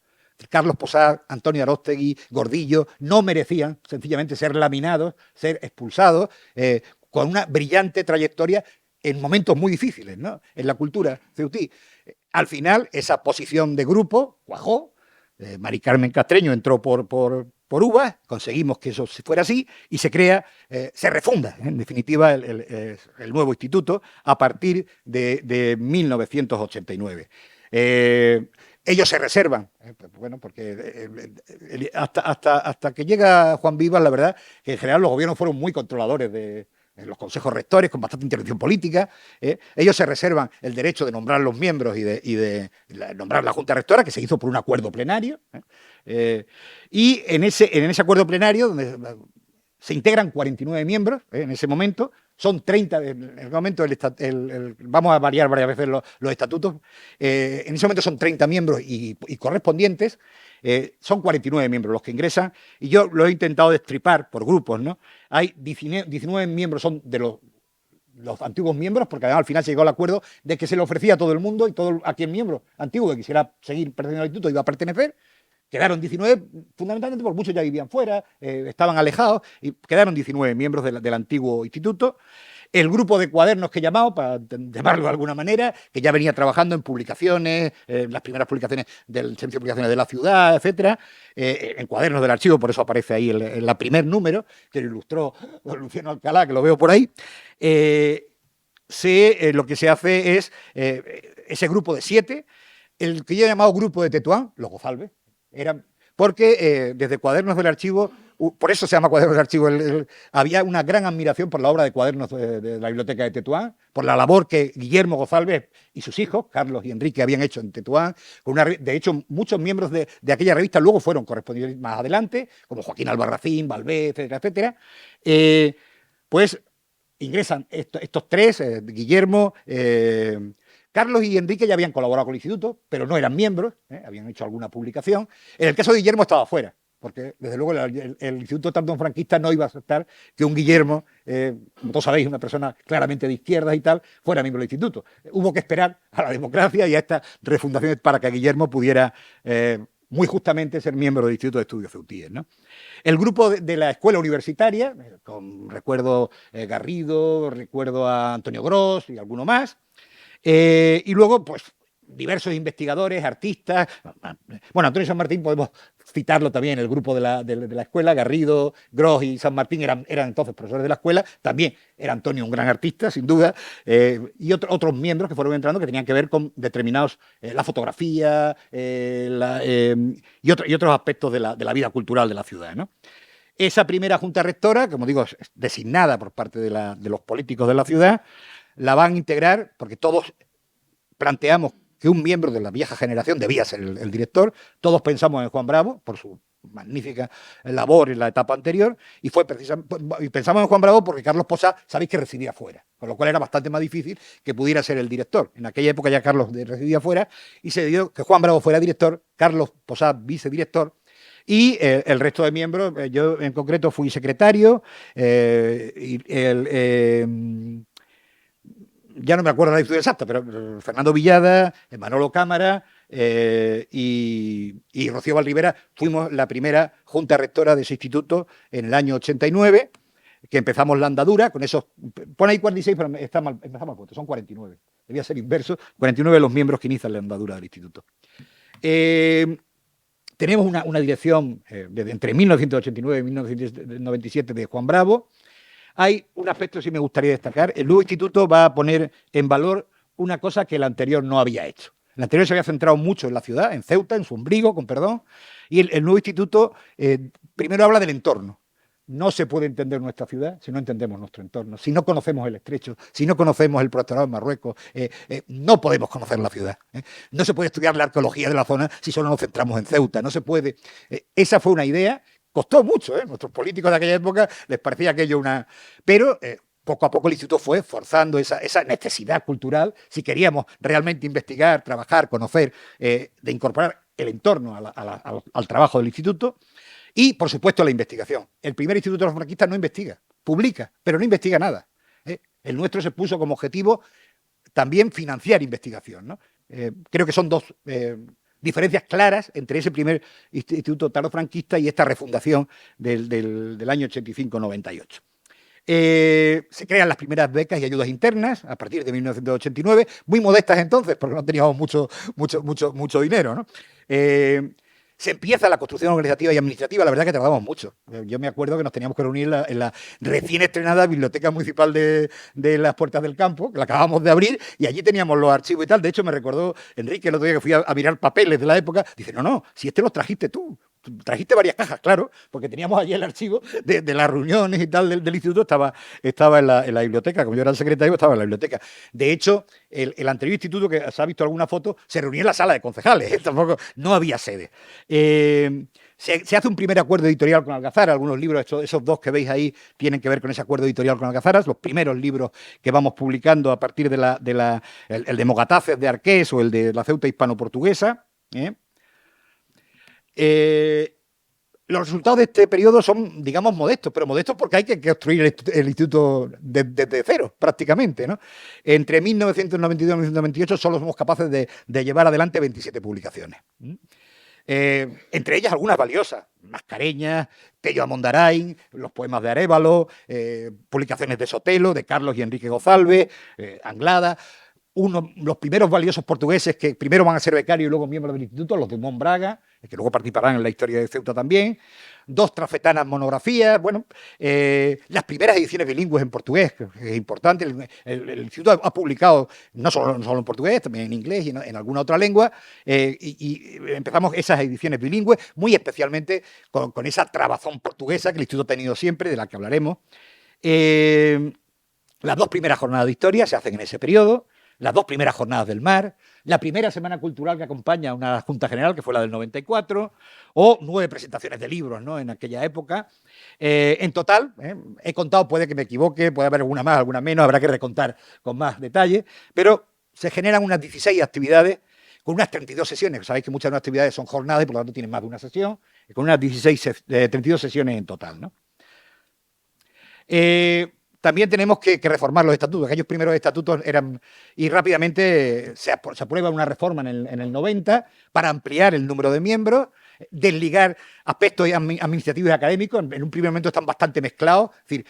Speaker 2: Carlos Posar, Antonio Aróstegui, Gordillo no merecían sencillamente ser laminados, ser expulsados, con una brillante trayectoria en momentos muy difíciles, ¿no? En la cultura ceutí. Al final, esa posición de grupo cuajó. Mari Carmen Castreño entró por por uvas, conseguimos que eso fuera así y se crea, se refunda, en definitiva, el nuevo instituto a partir de 1989. Ellos se reservan, bueno, porque hasta que llega Juan Vivas, la verdad, que en general los gobiernos fueron muy controladores de los consejos rectores, con bastante intervención política. Ellos se reservan el derecho de nombrar los miembros y de nombrar la Junta Rectora, que se hizo por un acuerdo plenario. Y en ese acuerdo plenario, donde se integran 49 miembros, en ese momento, son 30, en el momento vamos a variar varias veces los estatutos, en ese momento son 30 miembros y correspondientes, son 49 miembros los que ingresan, y yo lo he intentado destripar por grupos, ¿no? Hay 19 miembros, son de los antiguos miembros, porque además al final se llegó al acuerdo de que se le ofrecía a todo el mundo y todo aquel miembro antiguo que quisiera seguir perteneciendo al instituto iba a pertenecer. Quedaron 19, fundamentalmente porque muchos ya vivían fuera, estaban alejados, y quedaron 19 miembros del antiguo instituto. El grupo de cuadernos que he llamado, para llamarlo de alguna manera, que ya venía trabajando en publicaciones, las primeras publicaciones del Servicio de Publicaciones de la Ciudad, etcétera, en cuadernos del archivo, por eso aparece ahí el primer número, que lo ilustró don Luciano Alcalá, que lo veo por ahí. Lo que se hace es ese grupo de 7, el que yo he llamado grupo de Tetuán, los Gozalbes, porque desde Cuadernos del Archivo, por eso se llama Cuadernos del Archivo, había una gran admiración por la obra de Cuadernos de la Biblioteca de Tetuán, por la labor que Guillermo Gozalbes y sus hijos, Carlos y Enrique, habían hecho en Tetuán. De hecho, muchos miembros de aquella revista luego fueron correspondientes más adelante, como Joaquín Albarracín, Valvé, etcétera, etcétera. Pues ingresan estos tres, Guillermo, Carlos y Enrique ya habían colaborado con el instituto, pero no eran miembros, habían hecho alguna publicación. En el caso de Guillermo estaba fuera, porque desde luego el instituto tanto franquista no iba a aceptar que un Guillermo, como todos sabéis, una persona claramente de izquierdas y tal, fuera miembro del instituto. Hubo que esperar a la democracia y a esta refundación para que Guillermo pudiera muy justamente ser miembro del Instituto de Estudios Ceutíes, ¿no? El grupo de la escuela universitaria, recuerdo Garrido, recuerdo a Antonio Gros y alguno más. Y luego, pues, diversos investigadores, artistas. Bueno, Antonio San Martín podemos citarlo también, el grupo de la escuela, Garrido, Gros y San Martín eran entonces profesores de la escuela. También era Antonio un gran artista, sin duda. Y otros miembros que fueron entrando que tenían que ver con determinados, la fotografía y otros aspectos de la vida cultural de la ciudad, ¿no? Esa primera junta rectora, como digo, designada por parte de los políticos de la ciudad, la van a integrar, porque todos planteamos que un miembro de la vieja generación debía ser el director, todos pensamos en Juan Bravo, por su magnífica labor en la etapa anterior, y pensamos en Juan Bravo porque Carlos Posá, sabéis que residía fuera, con lo cual era bastante más difícil que pudiera ser el director. En aquella época ya Carlos residía fuera, y se dio que Juan Bravo fuera director, Carlos Posá vicedirector, y el resto de miembros, yo en concreto fui secretario, ya no me acuerdo la dirección exacta, pero Fernando Villada, Manolo Cámara y Rocío Valrivera fuimos la primera junta rectora de ese instituto en el año 89, que empezamos la andadura con esos. Pone ahí 46, pero está mal puesto, son 49. Debía ser inverso, 49 de los miembros que inician la andadura del instituto. Tenemos una dirección entre 1989 y 1997 de Juan Bravo. Hay un aspecto que sí me gustaría destacar. El nuevo instituto va a poner en valor una cosa que el anterior no había hecho. El anterior se había centrado mucho en la ciudad, en Ceuta, en Zumbrigo, con perdón, y el nuevo instituto primero habla del entorno. No se puede entender nuestra ciudad si no entendemos nuestro entorno, si no conocemos el estrecho, si no conocemos el protectorado de Marruecos, no podemos conocer la ciudad. No se puede estudiar la arqueología de la zona si solo nos centramos en Ceuta, no se puede. Esa fue una idea. Costó mucho, nuestros políticos de aquella época les parecía aquello una. Pero poco a poco el instituto fue forzando esa necesidad cultural, si queríamos realmente investigar, trabajar, conocer, de incorporar el entorno al trabajo del instituto y, por supuesto, la investigación. El primer instituto de los franquistas no investiga, publica, pero no investiga nada. El nuestro se puso como objetivo también financiar investigación, ¿no? Creo que son dos diferencias claras entre ese primer instituto tardofranquista y esta refundación del año 85-98. Se crean las primeras becas y ayudas internas a partir de 1989, muy modestas entonces, porque no teníamos mucho dinero, ¿no? Se empieza la construcción organizativa y administrativa, la verdad que tardamos mucho. Yo me acuerdo que nos teníamos que reunir en la recién estrenada Biblioteca Municipal de las Puertas del Campo, que la acabamos de abrir, y allí teníamos los archivos y tal. De hecho, me recordó Enrique el otro día que fui a mirar papeles de la época, dice, no, si los trajiste tú. Trajiste varias cajas, claro, porque teníamos allí el archivo de las reuniones y tal del instituto, estaba en la biblioteca, como yo era el secretario, estaba en la biblioteca. De hecho, el anterior instituto, que se ha visto alguna foto, se reunía en la sala de concejales, tampoco, no había sede. Se hace un primer acuerdo editorial con Algazara, algunos libros, esos dos que veis ahí, tienen que ver con ese acuerdo editorial con Algazara, los primeros libros que vamos publicando a partir de el de Mogataces de Arqués o el de la Ceuta hispano-portuguesa, los resultados de este periodo son, digamos, modestos, pero modestos porque hay que construir el instituto desde cero, prácticamente, ¿no? Entre 1992 y 1998 solo somos capaces de llevar adelante 27 publicaciones. Entre ellas algunas valiosas, Mascareñas, Pello Amondarain, los poemas de Arévalo, publicaciones de Sotelo, de Carlos y Enrique Gozalve, Anglada. Los primeros valiosos portugueses que primero van a ser becarios y luego miembros del instituto, los de Monbraga, que luego participarán en la historia de Ceuta también, 2 trafetanas monografías, bueno, las primeras ediciones bilingües en portugués, que es importante. El instituto ha publicado no solo en portugués, también en inglés y en alguna otra lengua, y empezamos esas ediciones bilingües, muy especialmente con esa trabazón portuguesa que el instituto ha tenido siempre, de la que hablaremos. Las 2 primeras jornadas de historia se hacen en ese periodo, las 2 primeras jornadas del mar, la primera semana cultural que acompaña a una Junta General, que fue la del 94, o 9 presentaciones de libros, ¿no?, en aquella época. En total, he contado, puede que me equivoque, puede haber alguna más, alguna menos, habrá que recontar con más detalle, pero se generan unas 16 actividades con unas 32 sesiones. Sabéis que muchas de las actividades son jornadas y por lo tanto tienen más de una sesión, con unas 32 sesiones en total, ¿no? También tenemos que reformar los estatutos. Aquellos primeros estatutos eran... Y rápidamente se aprueba una reforma en el 90 para ampliar el número de miembros, desligar aspectos administrativos y académicos. En un primer momento están bastante mezclados. Es decir,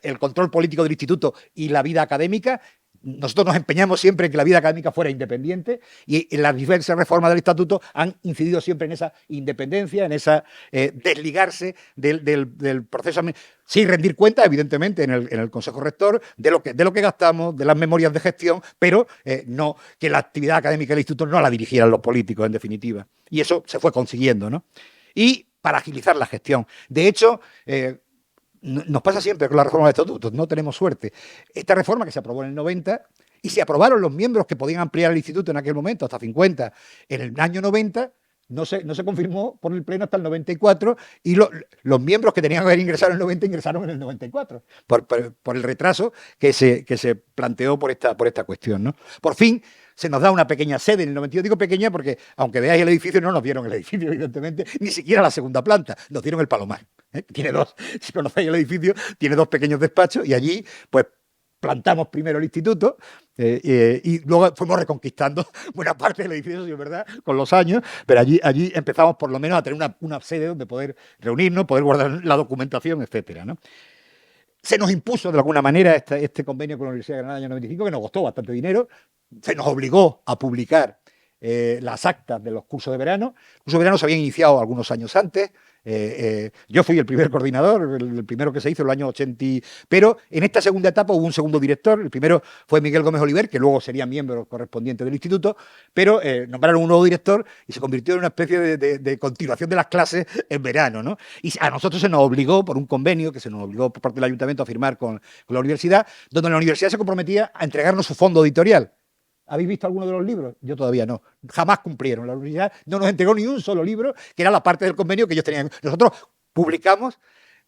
Speaker 2: el control político del instituto y la vida académica. Nosotros nos empeñamos siempre en que la vida académica fuera independiente y las diversas reformas del estatuto han incidido siempre en esa independencia, en esa desligarse del proceso administrativo, sin rendir cuenta, evidentemente, en el Consejo Rector de lo que gastamos, de las memorias de gestión, pero no que la actividad académica del instituto no la dirigieran los políticos, en definitiva. Y eso se fue consiguiendo, ¿no? Y para agilizar la gestión. De hecho, nos pasa siempre con la reforma de estatutos, no tenemos suerte. Esta reforma que se aprobó en el 90 y se aprobaron los miembros que podían ampliar el instituto en aquel momento hasta 50 en el año 90, no se confirmó por el Pleno hasta el 94 y los miembros que tenían que haber ingresado en el 90 ingresaron en el 94 por el retraso que se planteó por esta cuestión, ¿no? Por fin se nos da una pequeña sede en el 92, digo pequeña porque aunque veáis el edificio, no nos dieron el edificio, evidentemente, ni siquiera la segunda planta, nos dieron el Palomar. Tiene 2, si conocéis el edificio, tiene 2 pequeños despachos y allí, pues, plantamos primero el instituto y luego fuimos reconquistando buena parte del edificio, es verdad, con los años, pero allí empezamos por lo menos a tener una sede donde poder reunirnos, poder guardar la documentación, etcétera, ¿no? Se nos impuso de alguna manera este convenio con la Universidad de Granada en el año 95, que nos costó bastante dinero, se nos obligó a publicar las actas de los cursos de verano. Los cursos de verano se habían iniciado algunos años antes. Yo fui el primer coordinador, el primero que se hizo en el año 80, pero en esta segunda etapa hubo un segundo director. El primero fue Miguel Gómez Oliver, que luego sería miembro correspondiente del instituto, pero nombraron un nuevo director y se convirtió en una especie de continuación de las clases en verano, ¿no? Y a nosotros se nos obligó, por un convenio que se nos obligó por parte del ayuntamiento a firmar con la universidad, donde la universidad se comprometía a entregarnos su fondo editorial. ¿Habéis visto alguno de los libros? Yo todavía no. Jamás cumplieron. La universidad no nos entregó ni un solo libro, que era la parte del convenio que ellos tenían. Nosotros publicamos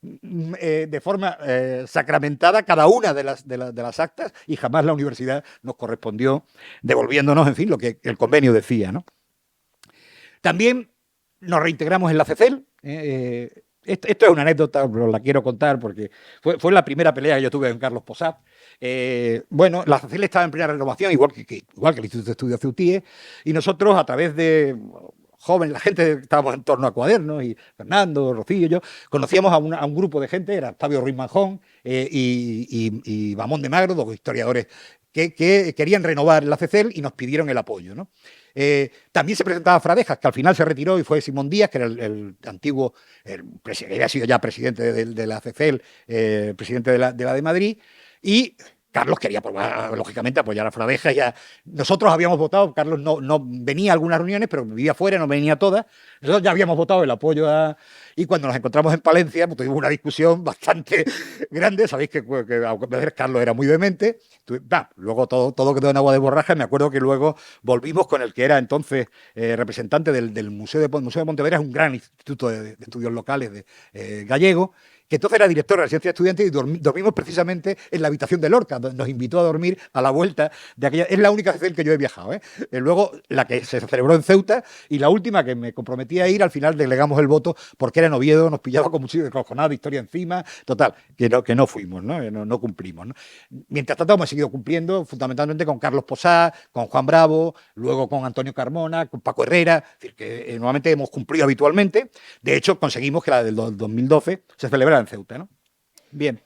Speaker 2: de forma sacramentada cada una de las actas y jamás la universidad nos correspondió devolviéndonos, en fin, lo que el convenio decía, ¿no? También nos reintegramos en la CECEL. Esto es una anécdota, pero la quiero contar porque fue la primera pelea que yo tuve con Carlos Posat. Bueno, la CECEL estaba en plena renovación, igual que el Instituto de Estudios CEUTIE, y nosotros, a través de jóvenes, la gente que estábamos en torno a Cuadernos, y Fernando, Rocío y yo, conocíamos a un grupo de gente, era Octavio Ruiz Manjón y Bamón de Magro, 2 historiadores que querían renovar la CECEL y nos pidieron el apoyo, ¿no? También se presentaba Fradejas, que al final se retiró y fue Simón Díaz, que era el antiguo, que había sido ya presidente de la CECEL, presidente de la de Madrid, y Carlos quería, lógicamente, apoyar a Fradejas. Ya nosotros habíamos votado, Carlos no venía a algunas reuniones, pero vivía fuera, no venía a todas. Nosotros ya habíamos votado el apoyo y cuando nos encontramos en Palencia, pues, tuvimos una discusión bastante grande. Sabéis que Carlos era muy vehemente. Luego todo quedó en agua de borraja. Me acuerdo que luego volvimos con el que era entonces representante del Museo de Pontevedra, es un gran instituto de estudios locales gallego, que entonces era director de la residencia de estudiantes, y dormimos precisamente en la habitación de Lorca, donde nos invitó a dormir a la vuelta de aquella. Es la única CECEL que yo he viajado, ¿eh? Luego, la que se celebró en Ceuta, y la última que me comprometí a ir, al final delegamos el voto porque era en Oviedo, nos pillaba con muchísimo cojonado de historia encima, total, que no fuimos, ¿no? No cumplimos, ¿no? Mientras tanto, hemos seguido cumpliendo, fundamentalmente con Carlos Posá, con Juan Bravo, luego con Antonio Carmona, con Paco Herrera, es decir, que normalmente hemos cumplido habitualmente. De hecho, conseguimos que la del 2012 se celebrara en Ceuta, ¿no? Bien,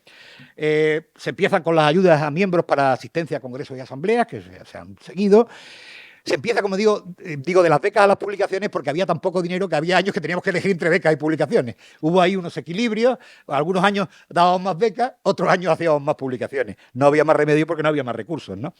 Speaker 2: se empiezan con las ayudas a miembros para asistencia a congresos y asambleas, que se han seguido. Se empieza, como digo, de las becas a las publicaciones, porque había tan poco dinero que había años que teníamos que elegir entre becas y publicaciones. Hubo ahí unos equilibrios, algunos años dábamos más becas, otros años hacíamos más publicaciones. No había más remedio porque no había más recursos, ¿no?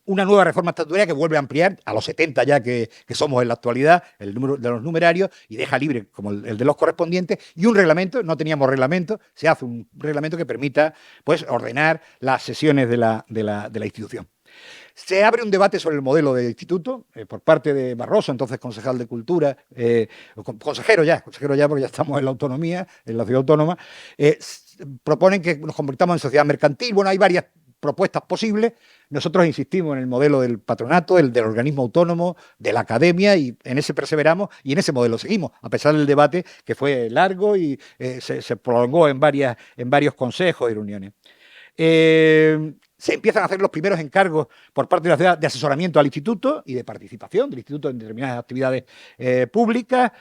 Speaker 2: Una nueva reforma estatutaria que vuelve a ampliar a los 70 ya que somos en la actualidad, el número de los numerarios, y deja libre como el de los correspondientes, y un reglamento. No teníamos reglamento, se hace un reglamento que permita, pues, ordenar las sesiones de la institución. Se abre un debate sobre el modelo de instituto por parte de Barroso, entonces concejal de Cultura, consejero ya, porque ya estamos en la autonomía, en la ciudad autónoma. Proponen que nos convirtamos en sociedad mercantil. Bueno, hay varias propuestas posibles. Nosotros insistimos en el modelo del patronato, el del organismo autónomo, de la academia, y en ese perseveramos y en ese modelo seguimos, a pesar del debate que fue largo y se prolongó en varios consejos y reuniones. Se empiezan a hacer los primeros encargos por parte de la ciudad de asesoramiento al instituto y de participación del instituto en determinadas actividades públicas.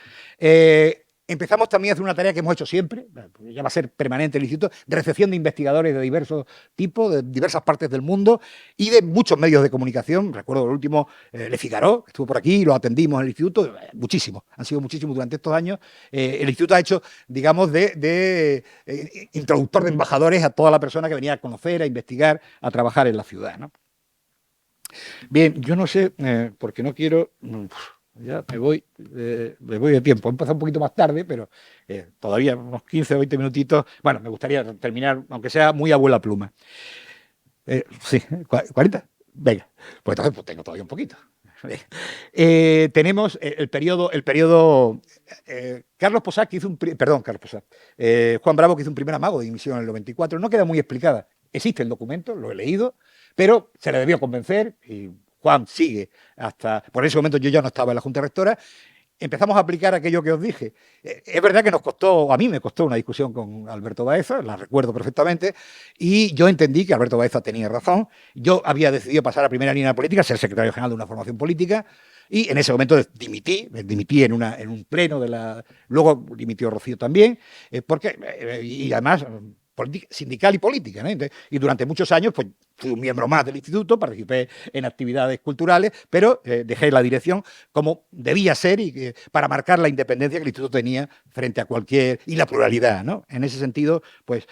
Speaker 2: Empezamos también a hacer una tarea que hemos hecho siempre, ya va a ser permanente el instituto, de recepción de investigadores de diversos tipos, de diversas partes del mundo y de muchos medios de comunicación. Recuerdo el último, Le Figaro, que estuvo por aquí y lo atendimos en el instituto, muchísimos, han sido muchísimos durante estos años. El instituto ha hecho, digamos, de introductor de embajadores a toda la persona que venía a conocer, a investigar, a trabajar en la ciudad, ¿no? Bien, yo no sé, porque no quiero... Ya me voy de tiempo. He empezado un poquito más tarde, pero todavía unos 15 o 20 minutitos. Bueno, me gustaría terminar, aunque sea muy abuela pluma. Sí, 40. Venga, pues entonces pues tengo todavía un poquito. Tenemos el periodo Carlos Posá, que hizo Juan Bravo, que hizo un primer amago de dimisión en el 94. No queda muy explicada. Existe el documento, lo he leído, pero se le debió convencer y Juan sigue por ese momento yo ya no estaba en la Junta Rectora. Empezamos a aplicar aquello que os dije. Es verdad que a mí me costó una discusión con Alberto Baeza, la recuerdo perfectamente, y yo entendí que Alberto Baeza tenía razón. Yo había decidido pasar a primera línea política, ser secretario general de una formación política, y en ese momento dimití en un pleno luego dimitió Rocío también, y además sindical y política, ¿no? Y durante muchos años pues fui un miembro más del instituto, participé en actividades culturales, pero dejé la dirección como debía ser y para marcar la independencia que el instituto tenía frente a y la pluralidad, ¿no? En ese sentido, pues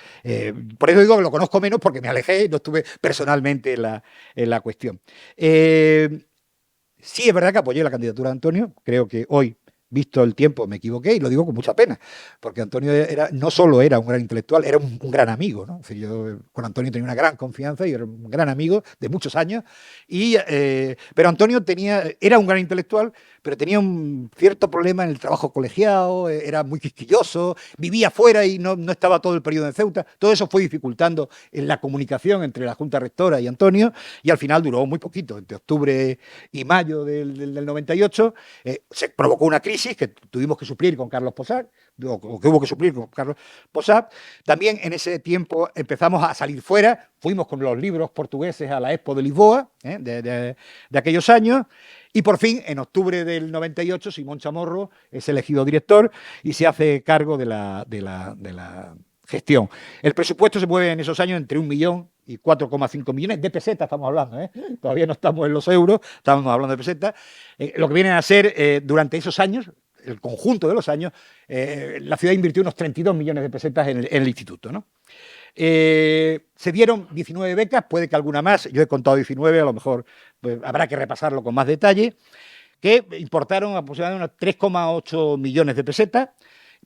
Speaker 2: por eso digo que lo conozco menos, porque me alejé y no estuve personalmente en la cuestión. Sí, es verdad que apoyé la candidatura de Antonio. Creo que hoy, visto el tiempo, me equivoqué, y lo digo con mucha pena, porque Antonio no solo era un gran intelectual, era un gran amigo, ¿no? Es decir, yo con Antonio tenía una gran confianza y era un gran amigo de muchos años, pero Antonio era un gran intelectual, pero tenía un cierto problema en el trabajo colegiado, era muy quisquilloso, vivía fuera y no estaba todo el periodo en Ceuta. Todo eso fue dificultando en la comunicación entre la Junta Rectora y Antonio, y al final duró muy poquito. Entre octubre y mayo del 98 se provocó una crisis que tuvimos que suplir con Carlos Posad, o que hubo que suplir con Carlos Posad. También en ese tiempo empezamos a salir fuera, fuimos con los libros portugueses a la Expo de Lisboa, de aquellos años, y por fin, en octubre del 98, Simón Chamorro es elegido director y se hace cargo de la gestión. El presupuesto se mueve en esos años entre 1 millón y 4,5 millones de pesetas, estamos hablando, ¿eh? Todavía no estamos en los euros, estamos hablando de pesetas. Lo que vienen a ser durante esos años, el conjunto de los años, la ciudad invirtió unos 32 millones de pesetas en el instituto, ¿no? Se dieron 19 becas, puede que alguna más, yo he contado 19, a lo mejor pues, habrá que repasarlo con más detalle, que importaron aproximadamente unos 3,8 millones de pesetas,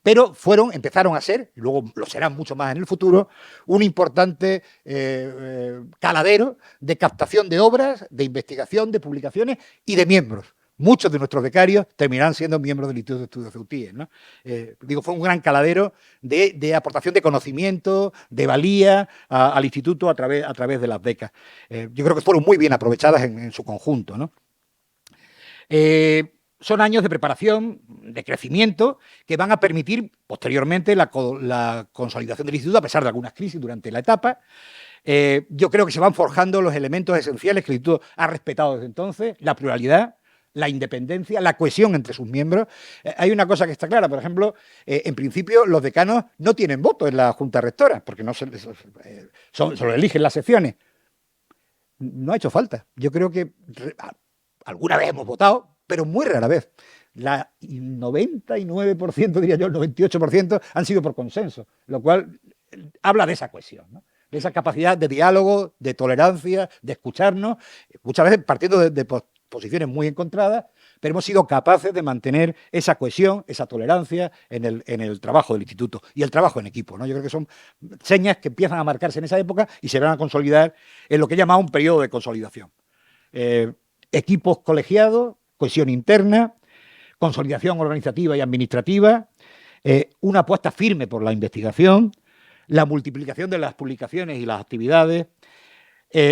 Speaker 2: pero empezaron a ser, y luego lo serán mucho más en el futuro, un importante caladero de captación de obras, de investigación, de publicaciones y de miembros. Muchos de nuestros becarios terminarán siendo miembros del Instituto de Estudios Ceutíes, ¿no? Fue un gran caladero de aportación de conocimiento, de valía al instituto a través de las becas. Yo creo que fueron muy bien aprovechadas en su conjunto, ¿no? Son años de preparación, de crecimiento, que van a permitir posteriormente la consolidación del instituto, a pesar de algunas crisis durante la etapa. Yo creo que se van forjando los elementos esenciales que el instituto ha respetado desde entonces: la pluralidad, la independencia, la cohesión entre sus miembros. Hay una cosa que está clara, por ejemplo, en principio los decanos no tienen voto en la Junta Rectora, porque no se lo eligen las secciones. No ha hecho falta. Yo creo que alguna vez hemos votado, pero muy rara vez. El 99%, diría yo, el 98% han sido por consenso, lo cual habla de esa cohesión, ¿no? De esa capacidad de diálogo, de tolerancia, de escucharnos, muchas veces partiendo de posiciones muy encontradas, pero hemos sido capaces de mantener esa cohesión, esa tolerancia en el trabajo del instituto y el trabajo en equipo, ¿no? Yo creo que son señas que empiezan a marcarse en esa época y se van a consolidar en lo que he llamado un periodo de consolidación. Equipos colegiados, cohesión interna, consolidación organizativa y administrativa, una apuesta firme por la investigación, la multiplicación de las publicaciones y las actividades,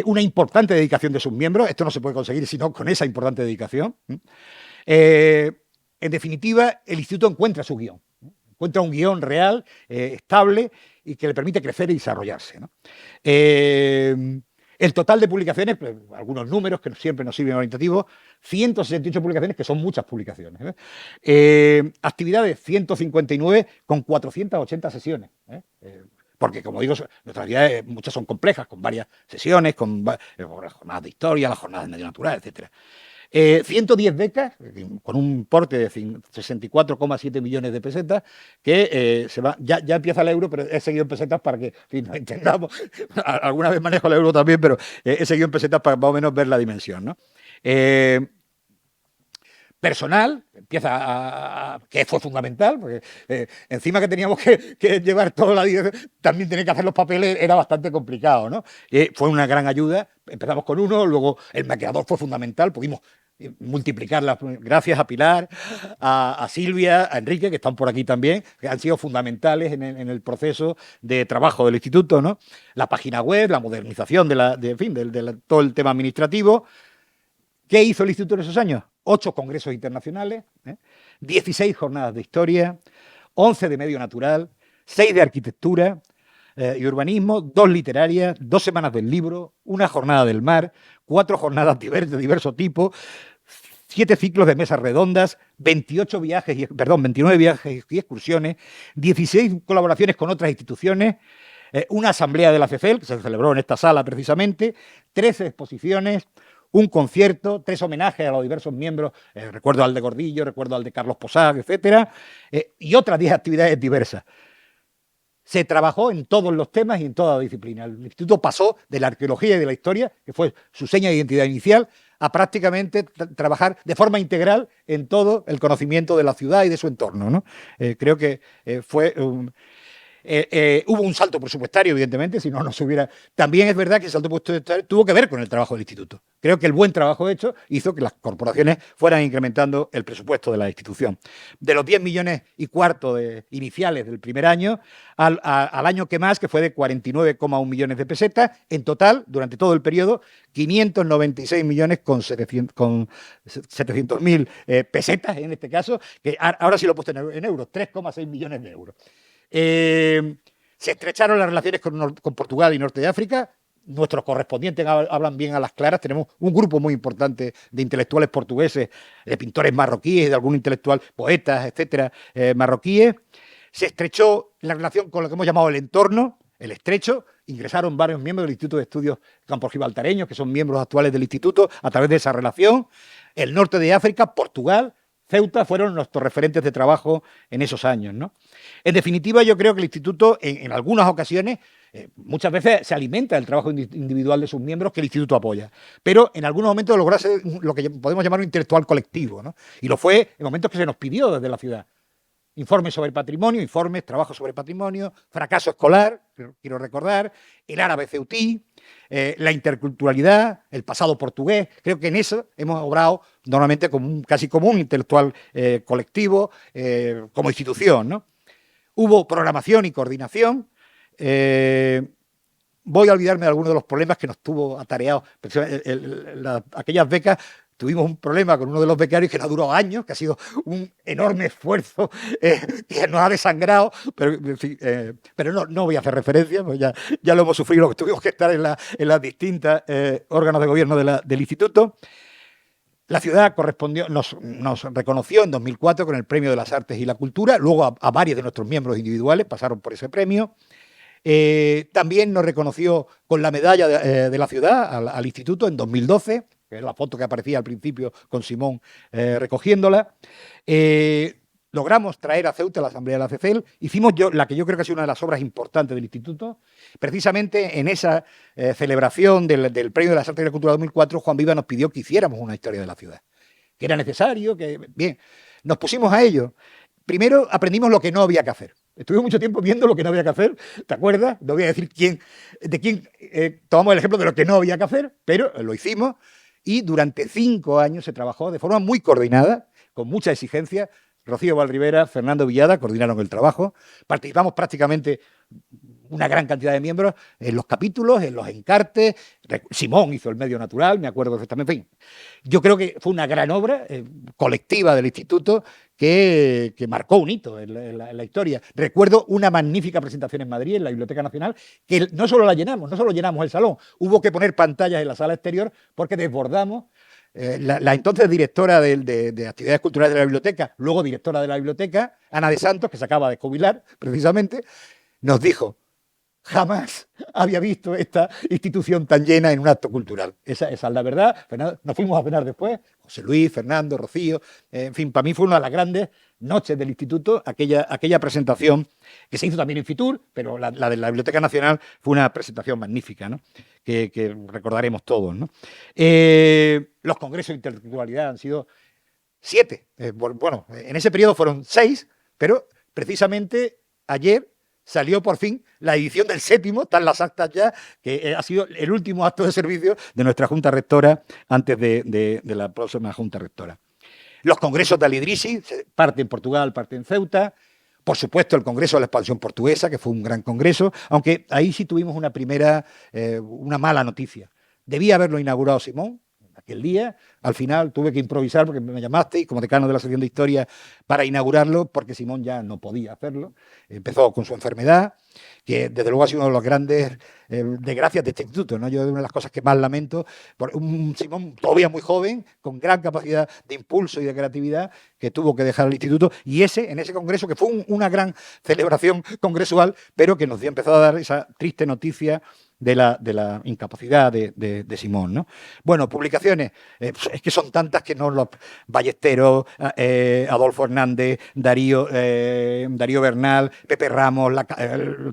Speaker 2: una importante dedicación de sus miembros. Esto no se puede conseguir sino con esa importante dedicación. En definitiva, el instituto encuentra su guión. Encuentra un guión real, estable y que le permite crecer y desarrollarse, ¿no? El total de publicaciones, pues, algunos números que siempre nos sirven orientativos: 168 publicaciones, que son muchas publicaciones. Actividades 159 con 480 sesiones. Porque, como digo, nuestras actividades muchas son complejas, con varias sesiones, con las jornadas de historia, las jornadas de medio natural, etc. 110 becas, con un importe de 64,7 millones de pesetas, que ya empieza el euro, pero he seguido en pesetas para que, en fin, nos entendamos. Alguna vez manejo el euro también, pero he seguido en pesetas para más o menos ver la dimensión, ¿no? Personal, que fue fundamental, porque encima que teníamos que llevar toda la dirección, también tener que hacer los papeles era bastante complicado, ¿no? Fue una gran ayuda. Empezamos con uno, luego el maquillador fue fundamental, pudimos multiplicarlas gracias a Pilar, a Silvia, a Enrique, que están por aquí también, que han sido fundamentales en el proceso de trabajo del instituto, ¿no? La página web, la modernización de todo el tema administrativo. ¿Qué hizo el instituto en esos años? 8 congresos internacionales, 16 jornadas de historia, 11 de medio natural, 6 de arquitectura y urbanismo, 2 literarias, 2 semanas del libro, 1 jornada del mar, 4 jornadas de diverso tipo, 7 ciclos de mesas redondas, 29 viajes y excursiones, 16 colaboraciones con otras instituciones, una asamblea de la CECEL, que se celebró en esta sala precisamente, 13 exposiciones, un concierto, 3 homenajes a los diversos miembros, recuerdo al de Gordillo, recuerdo al de Carlos Posag, etcétera, y otras 10 actividades diversas. Se trabajó en todos los temas y en toda disciplina. El instituto pasó de la arqueología y de la historia, que fue su seña de identidad inicial, a prácticamente trabajar de forma integral en todo el conocimiento de la ciudad y de su entorno, ¿no? Creo que hubo un salto presupuestario, evidentemente, si no se hubiera... También es verdad que el salto presupuestario tuvo que ver con el trabajo del instituto. Creo que el buen trabajo hecho hizo que las corporaciones fueran incrementando el presupuesto de la institución. De los 10,4 millones iniciales del primer año, al año que más, que fue de 49,1 millones de pesetas, en total, durante todo el periodo, 596 millones con 700.000 pesetas, en este caso, que ahora sí lo he puesto en euros, 3,6 millones de euros. Se estrecharon las relaciones con Portugal y Norte de África. Nuestros correspondientes hablan bien a las claras. Tenemos un grupo muy importante de intelectuales portugueses, de pintores marroquíes, de algún intelectual, poetas, etcétera, marroquíes. Se estrechó la relación con lo que hemos llamado el entorno, el estrecho. Ingresaron varios miembros del Instituto de Estudios Campos Gibraltareños, que son miembros actuales del instituto, a través de esa relación. El norte de África, Portugal, Ceuta, fueron nuestros referentes de trabajo en esos años, ¿no? En definitiva, yo creo que el instituto, en algunas ocasiones, muchas veces se alimenta del trabajo individual de sus miembros que el instituto apoya, pero en algunos momentos logró ser lo que podemos llamar un intelectual colectivo, ¿no? Y lo fue en momentos que se nos pidió desde la ciudad. Informes sobre patrimonio, informes, trabajos sobre patrimonio, fracaso escolar, quiero recordar, el árabe ceutí, la interculturalidad, el pasado portugués. Creo que en eso hemos obrado normalmente casi como un intelectual colectivo, como institución, ¿no? Hubo programación y coordinación. Voy a olvidarme de algunos de los problemas que nos tuvo atareados. Aquellas becas, tuvimos un problema con uno de los becarios que nos duró años, que ha sido un enorme esfuerzo que nos ha desangrado, pero no voy a hacer referencia, pues ya lo hemos sufrido, que tuvimos que estar en las distintas órganos de gobierno del instituto. La ciudad nos reconoció en 2004 con el Premio de las Artes y la Cultura, luego a varios de nuestros miembros individuales pasaron por ese premio. También nos reconoció con la medalla de la ciudad al instituto en 2012, que es la foto que aparecía al principio con Simón recogiéndola. Logramos traer a Ceuta a la Asamblea de la CECEL. Hicimos la que yo creo que ha sido una de las obras importantes del instituto. Precisamente en esa celebración del Premio de las Artes y la Cultura 2004, Juan Viva nos pidió que hiciéramos una historia de la ciudad, que era necesario, bien, nos pusimos a ello. Primero aprendimos lo que no había que hacer. Estuvimos mucho tiempo viendo lo que no había que hacer, ¿te acuerdas? No voy a decir de quién tomamos el ejemplo de lo que no había que hacer, pero lo hicimos y durante 5 años se trabajó de forma muy coordinada, con mucha exigencia. Rocío Valrivera, Fernando Villada coordinaron el trabajo. Participamos prácticamente una gran cantidad de miembros en los capítulos, en los encartes. Simón hizo el medio natural, me acuerdo perfectamente. En fin, yo creo que fue una gran obra colectiva del instituto que marcó un hito en la historia. Recuerdo una magnífica presentación en Madrid, en la Biblioteca Nacional, que no solo llenamos el salón, hubo que poner pantallas en la sala exterior porque desbordamos. La entonces directora de Actividades Culturales de la Biblioteca, luego directora de la biblioteca, Ana de Santos, que se acaba de jubilar precisamente, nos dijo: jamás había visto esta institución tan llena en un acto cultural. Esa es la verdad. Nos fuimos a cenar después, José Luis, Fernando, Rocío, en fin, para mí fue una de las grandes noches del instituto, aquella presentación que se hizo también en Fitur, pero la de la Biblioteca Nacional fue una presentación magnífica, ¿no? que recordaremos todos, ¿no? Los congresos de intelectualidad han sido 7. Bueno, en ese periodo fueron 6, pero precisamente ayer salió por fin la edición del 7º, están las actas ya, que ha sido el último acto de servicio de nuestra Junta Rectora antes de la próxima Junta Rectora. Los congresos de Al-Idrisi, parte en Portugal, parte en Ceuta. Por supuesto, el Congreso de la Expansión Portuguesa, que fue un gran congreso, aunque ahí sí tuvimos una mala noticia. Debía haberlo inaugurado Simón aquel día. Al final tuve que improvisar porque me llamaste como decano de la sección de Historia para inaugurarlo, porque Simón ya no podía hacerlo. Empezó con su enfermedad, que desde luego ha sido uno de los grandes desgracias de este instituto, ¿no? Yo, una de las cosas que más lamento, por un Simón todavía muy joven, con gran capacidad de impulso y de creatividad, que tuvo que dejar el instituto, y en ese congreso, que fue una gran celebración congresual, pero que nos empezó a dar esa triste noticia de la incapacidad de Simón, ¿no? Bueno, publicaciones, es que son tantas que no los Ballesteros, Adolfo Hernández, Darío Bernal, Pepe Ramos,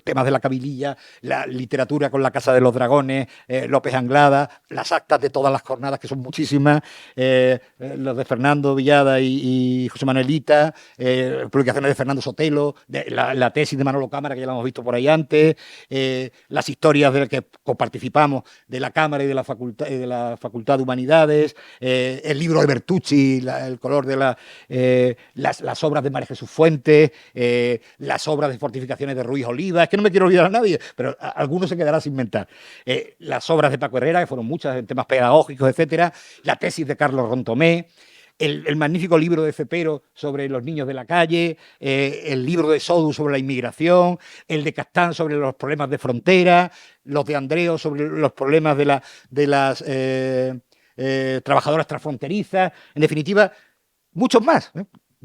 Speaker 2: temas de la Cabililla, la literatura con la Casa de los Dragones, López Anglada, las actas de todas las jornadas, que son muchísimas, los de Fernando Villada y José Manuelita, publicaciones de Fernando Sotelo, la tesis de Manolo Cámara, que ya la hemos visto por ahí antes, las historias de las que coparticipamos de la Cámara y de la Facultad de Humanidades, el libro de Bertucci, el color de las obras de María Jesús Fuentes, las obras de fortificaciones de Ruiz Oliva. Es que no me quiero olvidar a nadie, pero alguno se quedará sin mentar. Las obras de Paco Herrera, que fueron muchas en temas pedagógicos, etcétera, la tesis de Carlos Rontomé, el magnífico libro de Cepero sobre los niños de la calle, el libro de Sodu sobre la inmigración, el de Castán sobre los problemas de frontera, los de Andreo sobre los problemas de las trabajadoras transfronterizas, en definitiva, muchos más.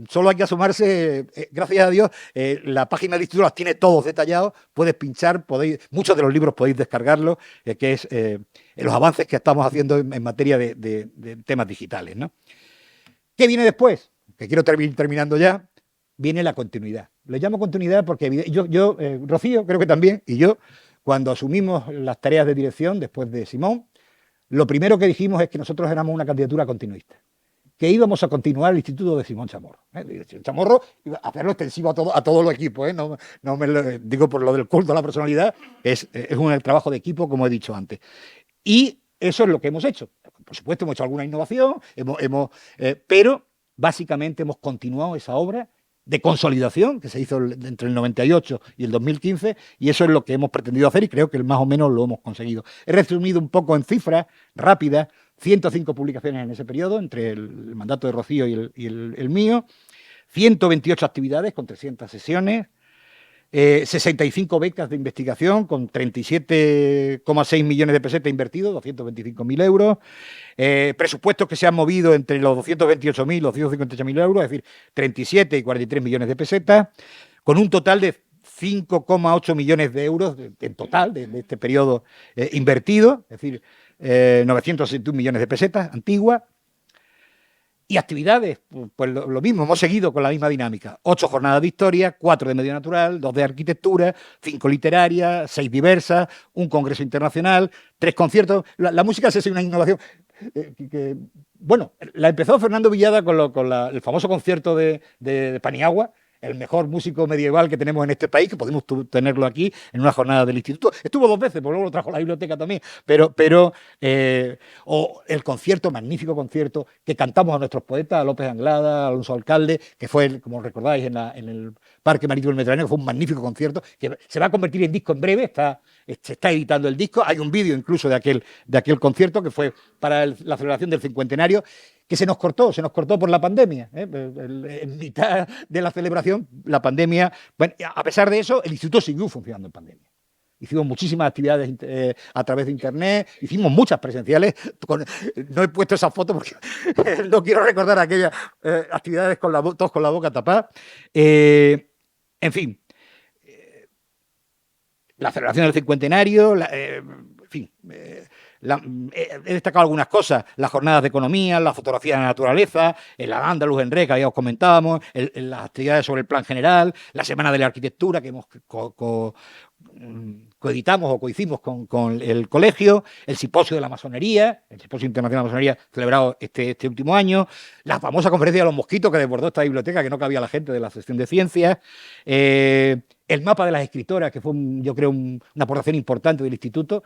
Speaker 2: Solo hay que asomarse, gracias a Dios, la página del instituto las tiene todos detallados, puedes pinchar, muchos de los libros podéis descargarlos, que es los avances que estamos haciendo en materia de temas digitales, ¿no? ¿Qué viene después? Que quiero terminando ya. Viene la continuidad. Le llamo continuidad porque yo Rocío, creo que también, y yo, cuando asumimos las tareas de dirección después de Simón, lo primero que dijimos es que nosotros éramos una candidatura continuista, que íbamos a continuar el instituto de Simón Chamorro. Chamorro iba a hacerlo extensivo a todo el equipo, no me lo digo por lo del culto a la personalidad, es un trabajo de equipo, como he dicho antes. Y eso es lo que hemos hecho. Por supuesto, hemos hecho alguna innovación, pero básicamente hemos continuado esa obra de consolidación que se hizo entre el 98 y el 2015, y eso es lo que hemos pretendido hacer y creo que más o menos lo hemos conseguido. He resumido un poco en cifras rápidas, 105 publicaciones en ese periodo, entre el mandato de Rocío y el mío, 128 actividades con 300 sesiones, 65 becas de investigación con 37,6 millones de pesetas invertidos, 225.000 euros, presupuestos que se han movido entre los 228.000 y los 258.000 euros, es decir, 37 y 43 millones de pesetas, con un total de 5,8 millones de euros en total de este periodo invertido, es decir, 961 millones de pesetas antiguas. Y actividades, pues lo mismo, hemos seguido con la misma dinámica. 8 jornadas de historia, 4 de medio natural, 2 de arquitectura, 5 literarias, 6 diversas, un congreso internacional, 3 conciertos. La música es una innovación. Bueno, la empezó Fernando Villada con el famoso concierto de Paniagua, el mejor músico medieval que tenemos en este país, que podemos tenerlo aquí en una jornada del instituto. Estuvo 2 veces, pues luego lo trajo a la biblioteca también, o el concierto, magnífico concierto, que cantamos a nuestros poetas, a López Anglada, a Alonso Alcalde, que fue, como recordáis, en el Parque Marítimo del Mediterráneo, que fue un magnífico concierto, que se va a convertir en disco en breve, se está editando el disco, hay un vídeo incluso de aquel concierto, que fue para la celebración del cincuentenario, que se nos cortó por la pandemia. En mitad de la celebración, la pandemia. Bueno, a pesar de eso, el instituto siguió funcionando en pandemia. Hicimos muchísimas actividades a través de internet, hicimos muchas presenciales. No he puesto esas fotos porque no quiero recordar aquellas actividades todos con la boca tapada. En fin, la celebración del cincuentenario, en fin. He destacado algunas cosas, las jornadas de economía, la fotografía de la naturaleza, el Al-Ándalus en RECA, ya os comentábamos, las actividades sobre el plan general, la semana de la arquitectura que hemos coeditamos o cohicimos con el colegio, el simposio de la masonería, el simposio internacional de la masonería celebrado este último año, la famosa conferencia de los mosquitos que desbordó esta biblioteca, que no cabía la gente de la sección de ciencias, el mapa de las escritoras, que fue, yo creo, una aportación importante del instituto,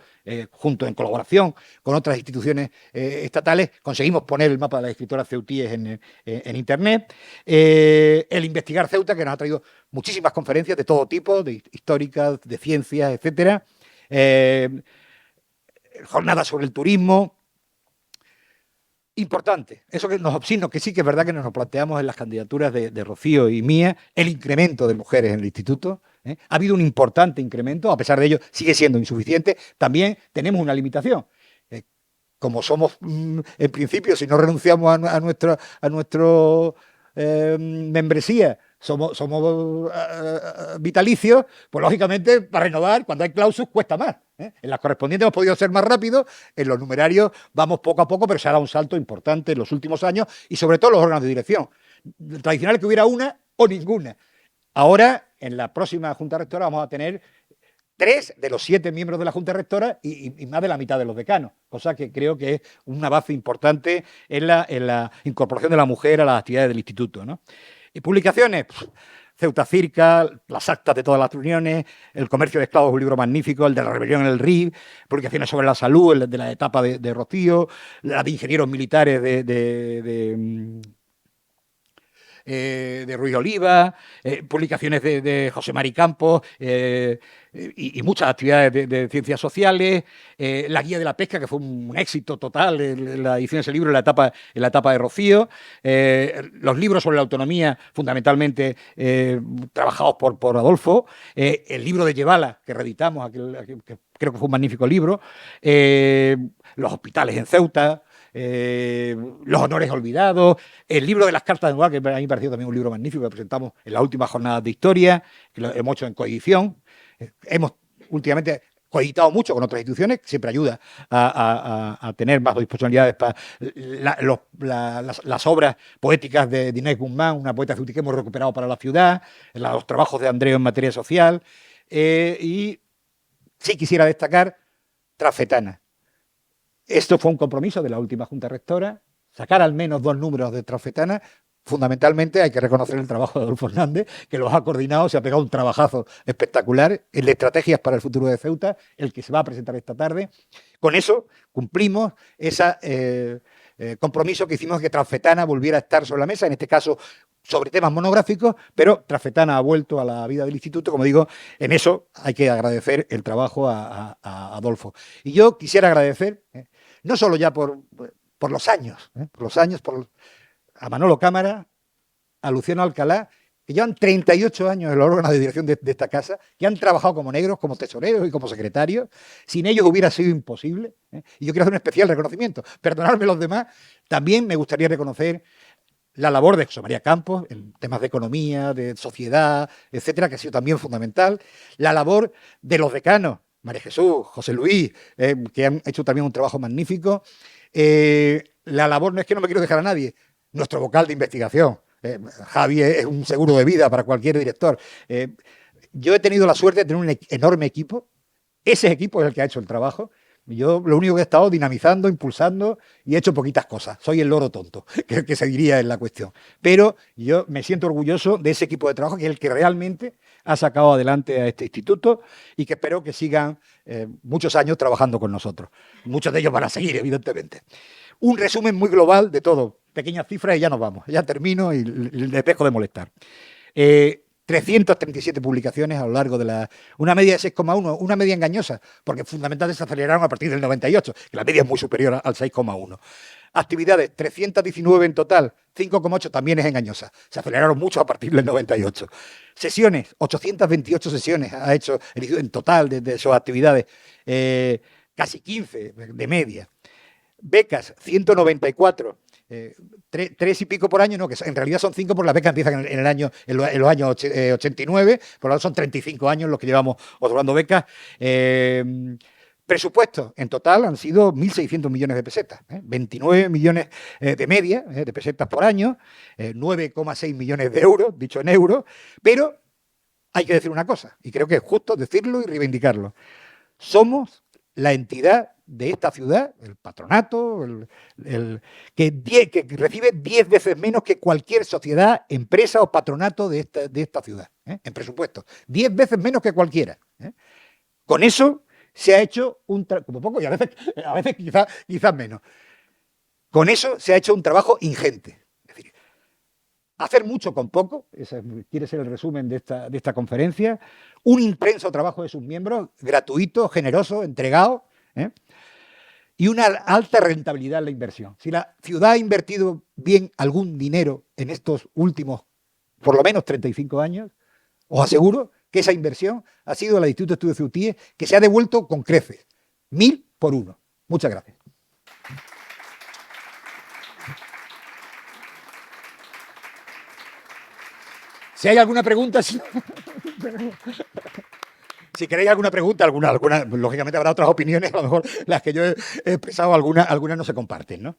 Speaker 2: junto en colaboración con otras instituciones estatales, conseguimos poner el mapa de las escritoras ceutíes en internet, el investigar Ceuta, que nos ha traído muchísimas conferencias de todo tipo, de históricas, de ciencias, etcétera, jornadas sobre el turismo. Importante, eso que que sí que es verdad que nos planteamos en las candidaturas de Rocío y mía, el incremento de mujeres en el instituto. Ha habido un importante incremento, a pesar de ello sigue siendo insuficiente. También tenemos una limitación. Como somos, en principio, si no renunciamos a nuestro membresía, somos vitalicios, pues lógicamente para renovar, cuando hay clausus, cuesta más. En las correspondientes hemos podido ser más rápidos, en los numerarios vamos poco a poco, pero se ha dado un salto importante en los últimos años y sobre todo los órganos de dirección. Tradicional que hubiera una o ninguna. Ahora, en la próxima Junta Rectora vamos a tener 3 de los 7 miembros de la Junta Rectora y más de la mitad de los decanos, cosa que creo que es una base importante en la incorporación de la mujer a las actividades del instituto, ¿no? Y publicaciones, Ceuta Circa, las actas de todas las reuniones, El comercio de esclavos, un libro magnífico, el de la rebelión en el RIF, publicaciones sobre la salud, el de la etapa de Rocío, la de ingenieros militares de Ruiz Oliva, publicaciones de José Mari Campos y muchas actividades de ciencias sociales, la guía de la pesca, que fue un éxito total, la edición de ese libro en la etapa de Rocío, los libros sobre la autonomía, fundamentalmente trabajados por Adolfo, el libro de Yevala, que reeditamos, que creo que fue un magnífico libro, los hospitales en Ceuta, Los honores olvidados, el libro de las cartas de Noir, que a mí me pareció también un libro magnífico que presentamos en las últimas jornadas de historia, que lo hemos hecho en coedición. Hemos últimamente coeditado mucho con otras instituciones, que siempre ayuda a tener más disponibilidades para las obras poéticas de Inés Guzmán, una poeta que hemos recuperado para la ciudad, los trabajos de Andreu en materia social, y sí quisiera destacar Trafetana. Esto fue un compromiso de la última Junta Rectora, sacar al menos 2 números de Trafetana. Fundamentalmente hay que reconocer el trabajo de Adolfo Hernández, que los ha coordinado, se ha pegado un trabajazo espectacular, el de estrategias para el futuro de Ceuta, el que se va a presentar esta tarde. Con eso cumplimos ese compromiso que hicimos, que Trafetana volviera a estar sobre la mesa, en este caso sobre temas monográficos, pero Trafetana ha vuelto a la vida del instituto. Como digo, en eso hay que agradecer el trabajo a Adolfo. Y yo quisiera agradecer, no solo ya por los años, a Manolo Cámara, a Luciano Alcalá, que llevan 38 años en el órgano de dirección de esta casa, que han trabajado como negros, como tesoreros y como secretarios. Sin ellos hubiera sido imposible. Y yo quiero hacer un especial reconocimiento. Perdonadme los demás. También me gustaría reconocer la labor de José María Campos en temas de economía, de sociedad, etcétera, que ha sido también fundamental. La labor de los decanos, María Jesús, José Luis, que han hecho también un trabajo magnífico. La labor, no es que no me quiero dejar a nadie, nuestro vocal de investigación. Javi es un seguro de vida para cualquier director. Yo he tenido la suerte de tener un enorme equipo. Ese equipo es el que ha hecho el trabajo. Yo lo único que he estado dinamizando, impulsando y he hecho poquitas cosas. Soy el loro tonto, que se diría en la cuestión. Pero yo me siento orgulloso de ese equipo de trabajo, que es el que realmente ha sacado adelante a este instituto y que espero que sigan muchos años trabajando con nosotros. Muchos de ellos van a seguir, evidentemente. Un resumen muy global de todo. Pequeñas cifras y ya nos vamos. Ya termino y les dejo de molestar. 337 publicaciones a lo largo de una media de 6,1, una media engañosa, porque fundamentalmente se aceleraron a partir del 98, que la media es muy superior al 6,1. Actividades, 319 en total, 5,8 también es engañosa. Se aceleraron mucho a partir del 98. Sesiones, 828 sesiones ha hecho en total de sus actividades, casi 15 de media. Becas, 194. 3 y pico por año, no, que en realidad son 5 porque las becas empiezan en los años 89, por lo tanto son 35 años los que llevamos otorgando becas. Presupuestos en total han sido 1.600 millones de pesetas, 29 millones de media de pesetas por año, 9,6 millones de euros, dicho en euros, pero hay que decir una cosa, y creo que es justo decirlo y reivindicarlo. Somos la entidad de esta ciudad, el patronato, que recibe 10 veces menos que cualquier sociedad, empresa o patronato de esta ciudad, en presupuesto. 10 veces menos que cualquiera. Con eso se ha hecho como poco, y a veces quizás menos. Con eso se ha hecho un trabajo ingente. Es decir, hacer mucho con poco, ese quiere ser el resumen de esta conferencia. Un intenso trabajo de sus miembros, gratuito, generoso, entregado, y una alta rentabilidad en la inversión. Si la ciudad ha invertido bien algún dinero en estos últimos, por lo menos 35 años, os aseguro que esa inversión ha sido la del Instituto de Estudios Ceutíes, que se ha devuelto con creces, 1000 por 1. Muchas gracias. Si hay alguna pregunta, si queréis alguna pregunta, alguna, lógicamente habrá otras opiniones, a lo mejor las que yo he expresado, algunas no se comparten, ¿no?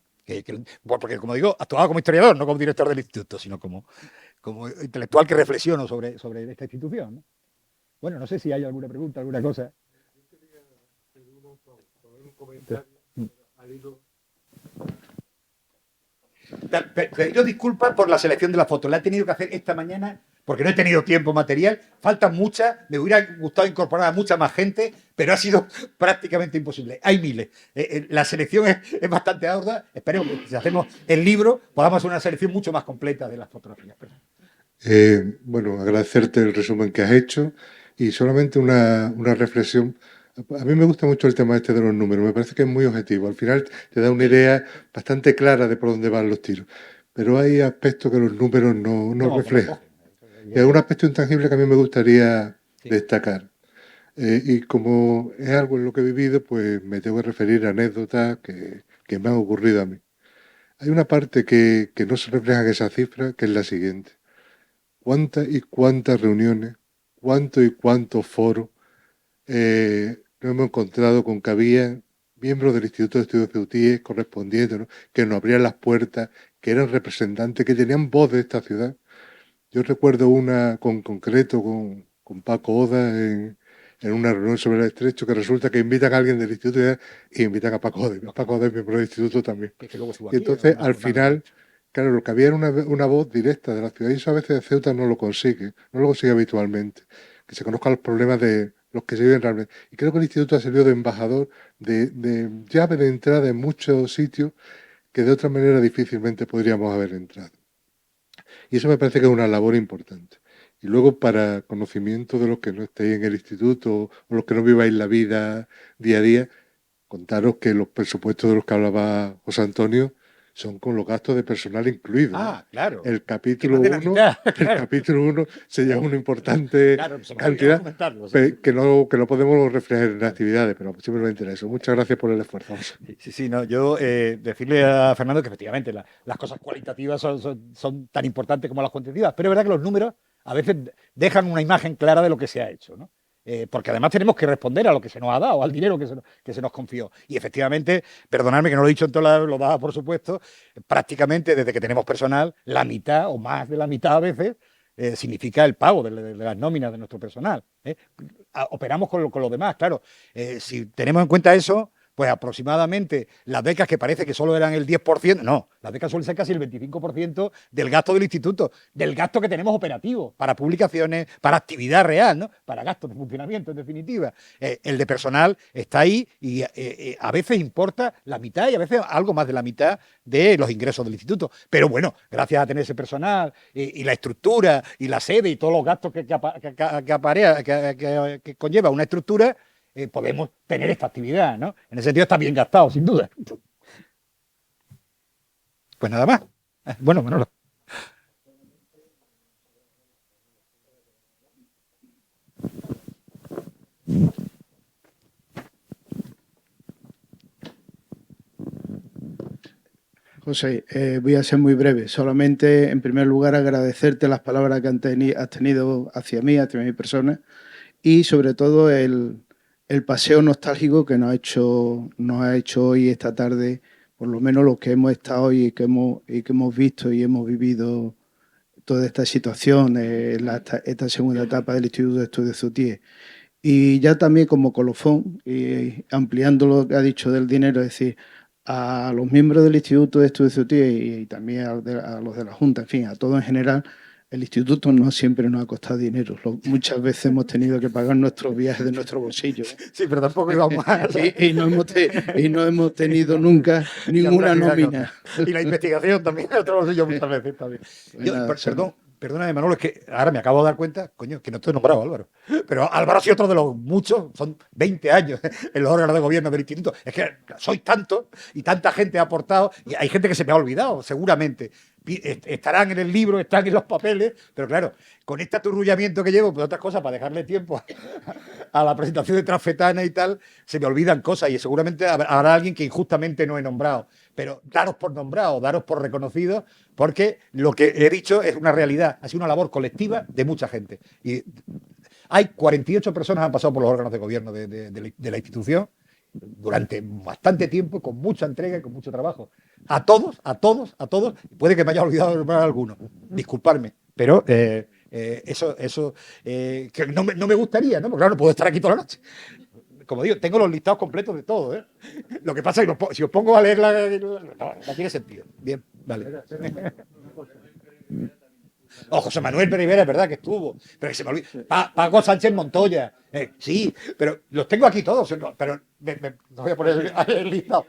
Speaker 2: Porque, como digo, actuaba como historiador, no como director del instituto, sino como intelectual que reflexiono sobre esta institución, ¿no? Bueno, no sé si hay alguna pregunta, alguna cosa. Yo quería pedir un comentario al hilo. Yo disculpa por la selección de la foto, la he tenido que hacer esta mañana porque no he tenido tiempo material, faltan muchas, me hubiera gustado incorporar a mucha más gente, pero ha sido prácticamente imposible. Hay miles. La selección es bastante ardua, esperemos que si hacemos el libro podamos hacer una selección mucho más completa de las fotografías.
Speaker 1: Bueno, agradecerte el resumen que has hecho y solamente una reflexión. A mí me gusta mucho el tema este de los números, me parece que es muy objetivo. Al final te da una idea bastante clara de por dónde van los tiros, pero hay aspectos que los números no reflejan. Y hay un aspecto intangible que a mí me gustaría destacar. Y como es algo en lo que he vivido, pues me tengo que referir a anécdotas que que me han ocurrido a mí. Hay una parte que no se refleja en esa cifra, que es la siguiente. ¿Cuántas y cuántas reuniones, cuántos y cuántos foros nos hemos encontrado con que había miembros del Instituto de Estudios Ceutíes correspondientes, ¿no?, que nos abrían las puertas, que eran representantes, que tenían voz de esta ciudad? Yo recuerdo una con concreto con Paco Oda en una reunión sobre el estrecho, que resulta que invitan a alguien del instituto y invitan a Paco Oda. Paco Oda es miembro del instituto también.
Speaker 2: Que luego estuvo
Speaker 1: Y
Speaker 2: aquí,
Speaker 1: entonces, al final, claro, lo que había era una voz directa de la ciudad, y eso a veces de Ceuta no lo consigue habitualmente, que se conozcan los problemas de los que se viven realmente. Y creo que el instituto ha servido de embajador, de llave de entrada en muchos sitios que de otra manera difícilmente podríamos haber entrado. Y eso me parece que es una labor importante. Y luego, para conocimiento de los que no estéis en el instituto o los que no viváis la vida día a día, contaros que los presupuestos de los que hablaba José Antonio son con los gastos de personal incluidos.
Speaker 2: Ah, claro.
Speaker 1: El capítulo 1 se lleva una importante cantidad que no podemos reflejar en actividades, pero simplemente era eso. Muchas gracias por el esfuerzo.
Speaker 2: Sí, no, yo decirle a Fernando que efectivamente las cosas cualitativas son tan importantes como las cuantitativas, pero es verdad que los números a veces dejan una imagen clara de lo que se ha hecho, ¿no? Porque además tenemos que responder a lo que se nos ha dado, al dinero que se nos confió. Y efectivamente, perdonadme que no lo he dicho en toda lo daba por supuesto, prácticamente desde que tenemos personal, la mitad o más de la mitad a veces significa el pago de las nóminas de nuestro personal. Operamos con lo demás, claro. Si tenemos en cuenta eso, pues aproximadamente las becas, que parece que solo eran el 10%, no, las becas suelen ser casi el 25% del gasto del instituto, del gasto que tenemos operativo, para publicaciones, para actividad real, ¿no?, para gastos de funcionamiento, en definitiva. El de personal está ahí y a veces importa la mitad y a veces algo más de la mitad de los ingresos del instituto. Pero bueno, gracias a tener ese personal y la estructura y la sede y todos los gastos que conlleva una estructura, podemos tener esta actividad, ¿no? En ese sentido está bien gastado, sin duda. Pues nada más. Bueno, Manolo.
Speaker 3: José, voy a ser muy breve. Solamente, en primer lugar, agradecerte las palabras que has tenido hacia mí, hacia mi persona, y sobre todo el paseo nostálgico que nos ha hecho hoy, esta tarde, por lo menos los que hemos estado y que hemos visto y hemos vivido toda esta situación, esta segunda etapa del Instituto de Estudios Ceutíes. Y ya también como colofón, y ampliando lo que ha dicho del dinero, es decir, a los miembros del Instituto de Estudios Ceutíes y también a los de la Junta, en fin, a todos en general, el instituto no siempre nos ha costado dinero. Muchas veces hemos tenido que pagar nuestros viajes de nuestro bolsillo.
Speaker 2: Sí, pero tampoco íbamos a...
Speaker 3: y no hemos tenido nunca ninguna nómina.
Speaker 2: No. Y la investigación también, otro bolsillo muchas veces también. Perdóname, Manolo, es que ahora me acabo de dar cuenta, coño, que no estoy nombrado, Álvaro. Pero Álvaro ha sido otro de los muchos, son 20 años en los órganos de gobierno del instituto. Es que sois tantos y tanta gente ha aportado, y hay gente que se me ha olvidado, seguramente. Estarán en el libro, están en los papeles, pero claro, con este aturrullamiento que llevo, pues otras cosas, para dejarle tiempo a la presentación de Transfetana y tal, se me olvidan cosas y seguramente habrá alguien que injustamente no he nombrado. Pero daros por nombrado, daros por reconocido, porque lo que he dicho es una realidad, ha sido una labor colectiva de mucha gente. Y hay 48 personas que han pasado por los órganos de gobierno de la institución durante bastante tiempo, con mucha entrega y con mucho trabajo. A todos, puede que me haya olvidado de nombrar alguno, disculpadme, pero eso que no me gustaría, ¿no? Porque claro, no puedo estar aquí toda la noche. Como digo, tengo los listados completos de todo, ¿eh? Lo que pasa es que si os pongo a leer no tiene sentido. Bien, vale. José Manuel Rivera, es verdad que estuvo, pero que se me olvida. Paco Sánchez Montoya, sí, pero los tengo aquí todos, pero no voy a poner el listado.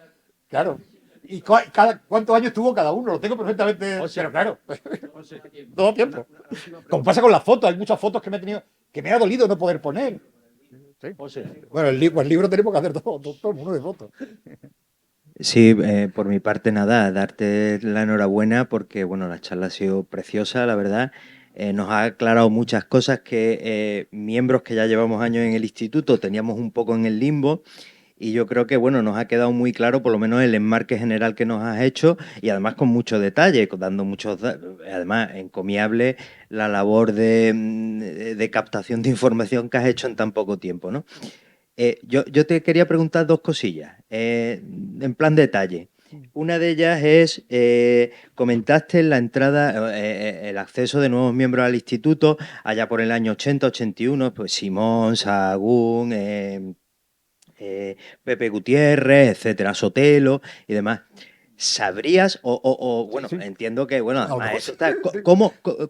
Speaker 2: Claro. ¿Y cuántos años tuvo cada uno? Lo tengo perfectamente. Pero claro, todo tiempo. Como pasa con las fotos, hay muchas fotos que me ha dolido no poder poner. ¿Sí? Bueno, el libro tenemos que hacer todo el mundo de fotos.
Speaker 4: Sí, por mi parte nada, darte la enhorabuena porque bueno, la charla ha sido preciosa, la verdad. Nos ha aclarado muchas cosas que miembros que ya llevamos años en el instituto teníamos un poco en el limbo y yo creo que, bueno, nos ha quedado muy claro, por lo menos el enmarque general que nos has hecho, y además con mucho detalle, dando además encomiable la labor de captación de información que has hecho en tan poco tiempo, ¿no? Yo te quería preguntar dos cosillas, en plan detalle. Una de ellas es, comentaste en la entrada, el acceso de nuevos miembros al instituto, allá por el año 80-81, pues Simón, Sahagún, Pepe Gutiérrez, etcétera, Sotelo y demás. ¿Sabrías, bueno,
Speaker 2: Sí.
Speaker 4: entiendo que, bueno,
Speaker 2: A lo
Speaker 4: además
Speaker 2: mejor
Speaker 4: eso está,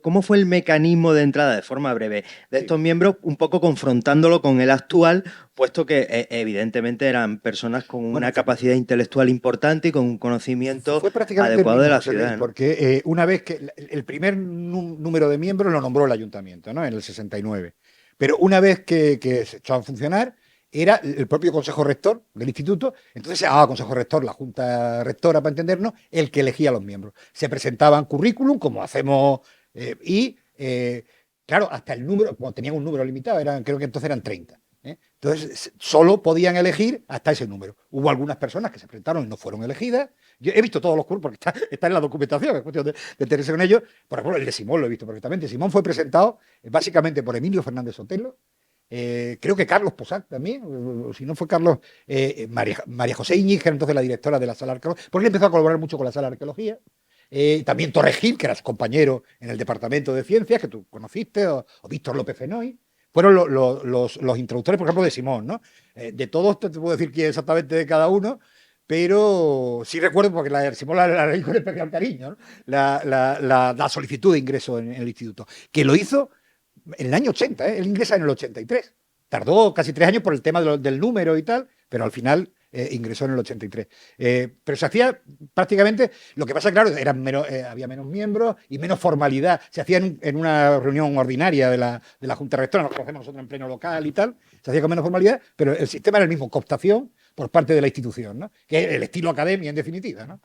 Speaker 4: ¿cómo fue el mecanismo de entrada, de forma breve, de estos miembros, un poco confrontándolo con el actual, puesto que evidentemente eran personas con
Speaker 2: Bueno,
Speaker 4: una capacidad intelectual importante y con un conocimiento
Speaker 2: fue prácticamente el
Speaker 4: adecuado de
Speaker 2: mismo,
Speaker 4: la
Speaker 2: José Luis,
Speaker 4: ciudad, ¿no?
Speaker 2: porque una vez que el primer número de miembros lo nombró el ayuntamiento, ¿no? En el 69. Pero una vez que se echó a funcionar, era el propio consejo rector del instituto, entonces se llamaba consejo rector, la junta rectora, para entendernos, el que elegía a los miembros. Se presentaban currículum, como hacemos, claro, hasta el número, como tenían un número limitado, creo que entonces eran 30. Entonces, solo podían elegir hasta ese número. Hubo algunas personas que se presentaron y no fueron elegidas. Yo he visto todos los cursos, porque está en la documentación, es cuestión de tenerse con ellos. Por ejemplo, el de Simón lo he visto perfectamente. Simón fue presentado básicamente por Emilio Fernández Sotelo, creo que Carlos Posac también, o si no fue Carlos, María José Íñiger, entonces la directora de la sala de arqueología, porque él empezó a colaborar mucho con la sala de arqueología. También Torres Gil, que eras compañero en el departamento de ciencias, que tú conociste, o Víctor López Fenoy. Fueron los introductores, por ejemplo, de Simón, ¿no? De todos te puedo decir quién exactamente de cada uno, pero sí recuerdo, porque la de Simón la leí con especial cariño, ¿no? La solicitud de ingreso en el instituto, que lo hizo en el año 80, él ingresa en el 83. Tardó casi 3 años por el tema del número y tal, pero al final ingresó en el 83. Pero se hacía prácticamente, lo que pasa, claro, había menos miembros y menos formalidad. Se hacía en una reunión ordinaria de la Junta Rectora, nos conocemos nosotros en pleno local y tal, se hacía con menos formalidad, pero el sistema era el mismo, cooptación por parte de la institución, ¿no? Que es el estilo academia en definitiva, ¿no?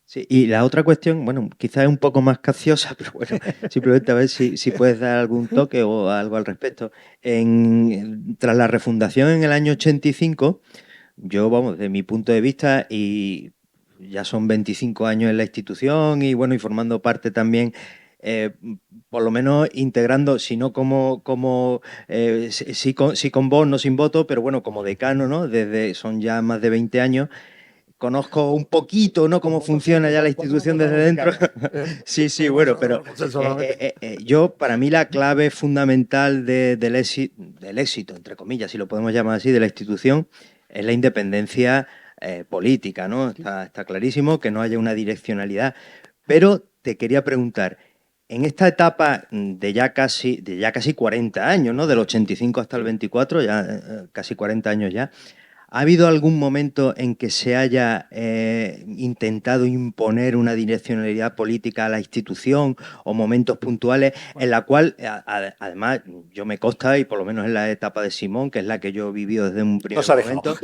Speaker 4: Sí, y la otra cuestión, bueno, quizás es un poco más capciosa, pero bueno, simplemente a ver si puedes dar algún toque o algo al respecto. Tras la refundación en el año 85, yo, vamos, desde mi punto de vista, y ya son 25 años en la institución y bueno, y formando parte también, por lo menos integrando, si no sí con voz, no sin voto, pero bueno, como decano, ¿no? Son ya más de 20 años. Conozco un poquito, ¿no? Cómo funciona ya la institución desde dentro. Sí, bueno, pero yo, para mí, la clave fundamental del éxito, entre comillas, si lo podemos llamar así, de la institución, es la independencia política, ¿no? Está clarísimo que no haya una direccionalidad. Pero te quería preguntar, en esta etapa de ya casi 40 años, ¿no? Del 85 hasta el 24, ya casi 40 años ya, ¿ha habido algún momento en que se haya intentado imponer una direccionalidad política a la institución o momentos puntuales en la cual, además, yo me consta, y por lo menos en la etapa de Simón, que es la que yo he vivido desde un primer momento,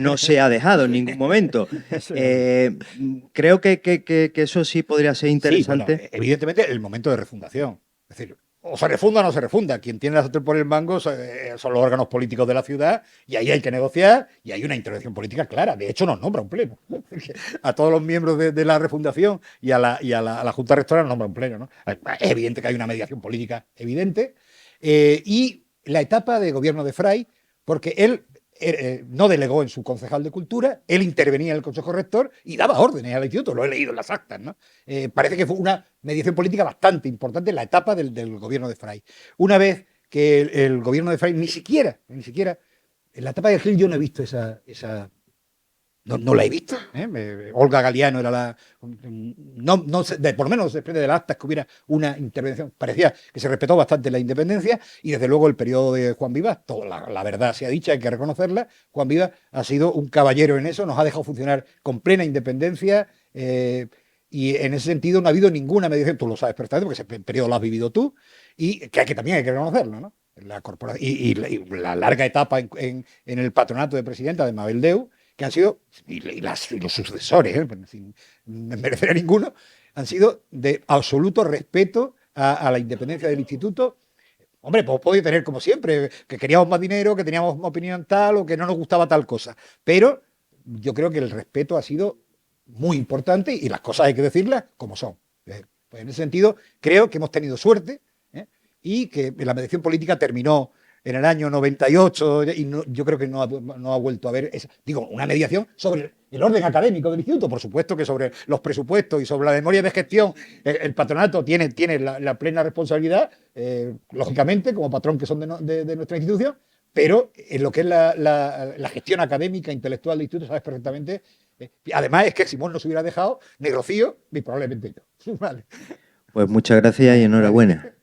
Speaker 4: no se ha dejado en ningún momento? Creo que eso sí podría ser interesante.
Speaker 2: Sí, bueno, evidentemente el momento de refundación. Es decir, o se refunda o no se refunda. Quien tiene la sartén por el mango son los órganos políticos de la ciudad, y ahí hay que negociar y hay una intervención política clara. De hecho, nos nombra un pleno. A todos los miembros de la refundación y a la Junta Rectora nos nombra un pleno, ¿no? Es evidente que hay una mediación política evidente. Y la etapa de gobierno de Fray, porque él no delegó en su concejal de Cultura, él intervenía en el Consejo Rector y daba órdenes al instituto, lo he leído en las actas, ¿no? Parece que fue una mediación política bastante importante en la etapa del gobierno de Fray. Una vez que el gobierno de Fray, ni siquiera, en la etapa de Gil yo no he visto esa no la he visto. Olga Galiano era la. No, por lo menos desprende de las actas que hubiera una intervención. Parecía que se respetó bastante la independencia, y desde luego el periodo de Juan Vivas, la verdad sea dicha, hay que reconocerla. Juan Vivas ha sido un caballero en eso, nos ha dejado funcionar con plena independencia. Y en ese sentido no ha habido ninguna mediación, tú lo sabes perfectamente, porque ese periodo lo has vivido tú, y que también hay que reconocerlo, ¿no? La corporación, y la larga etapa en el patronato de presidenta de Mabel Deu, que han sido, y los sucesores, sin merecer a ninguno, han sido de absoluto respeto a la independencia del instituto, Hombre, pues podía tener como siempre, que queríamos más dinero, que teníamos una opinión tal o que no nos gustaba tal cosa. Pero yo creo que el respeto ha sido muy importante y las cosas hay que decirlas como son. Pues en ese sentido, creo que hemos tenido suerte, ¿eh? Y que la mediación política terminó en el año 98 y yo creo que no ha vuelto a haber, una mediación sobre el orden académico del instituto. Por supuesto que sobre los presupuestos y sobre la memoria de gestión el patronato tiene la plena responsabilidad, lógicamente, como patrón que son de nuestra institución, pero en lo que es la gestión académica, intelectual del instituto, sabes perfectamente. Además, es que Simón no se hubiera dejado, ni Rocío, ni probablemente yo. Vale.
Speaker 4: Pues muchas gracias y enhorabuena.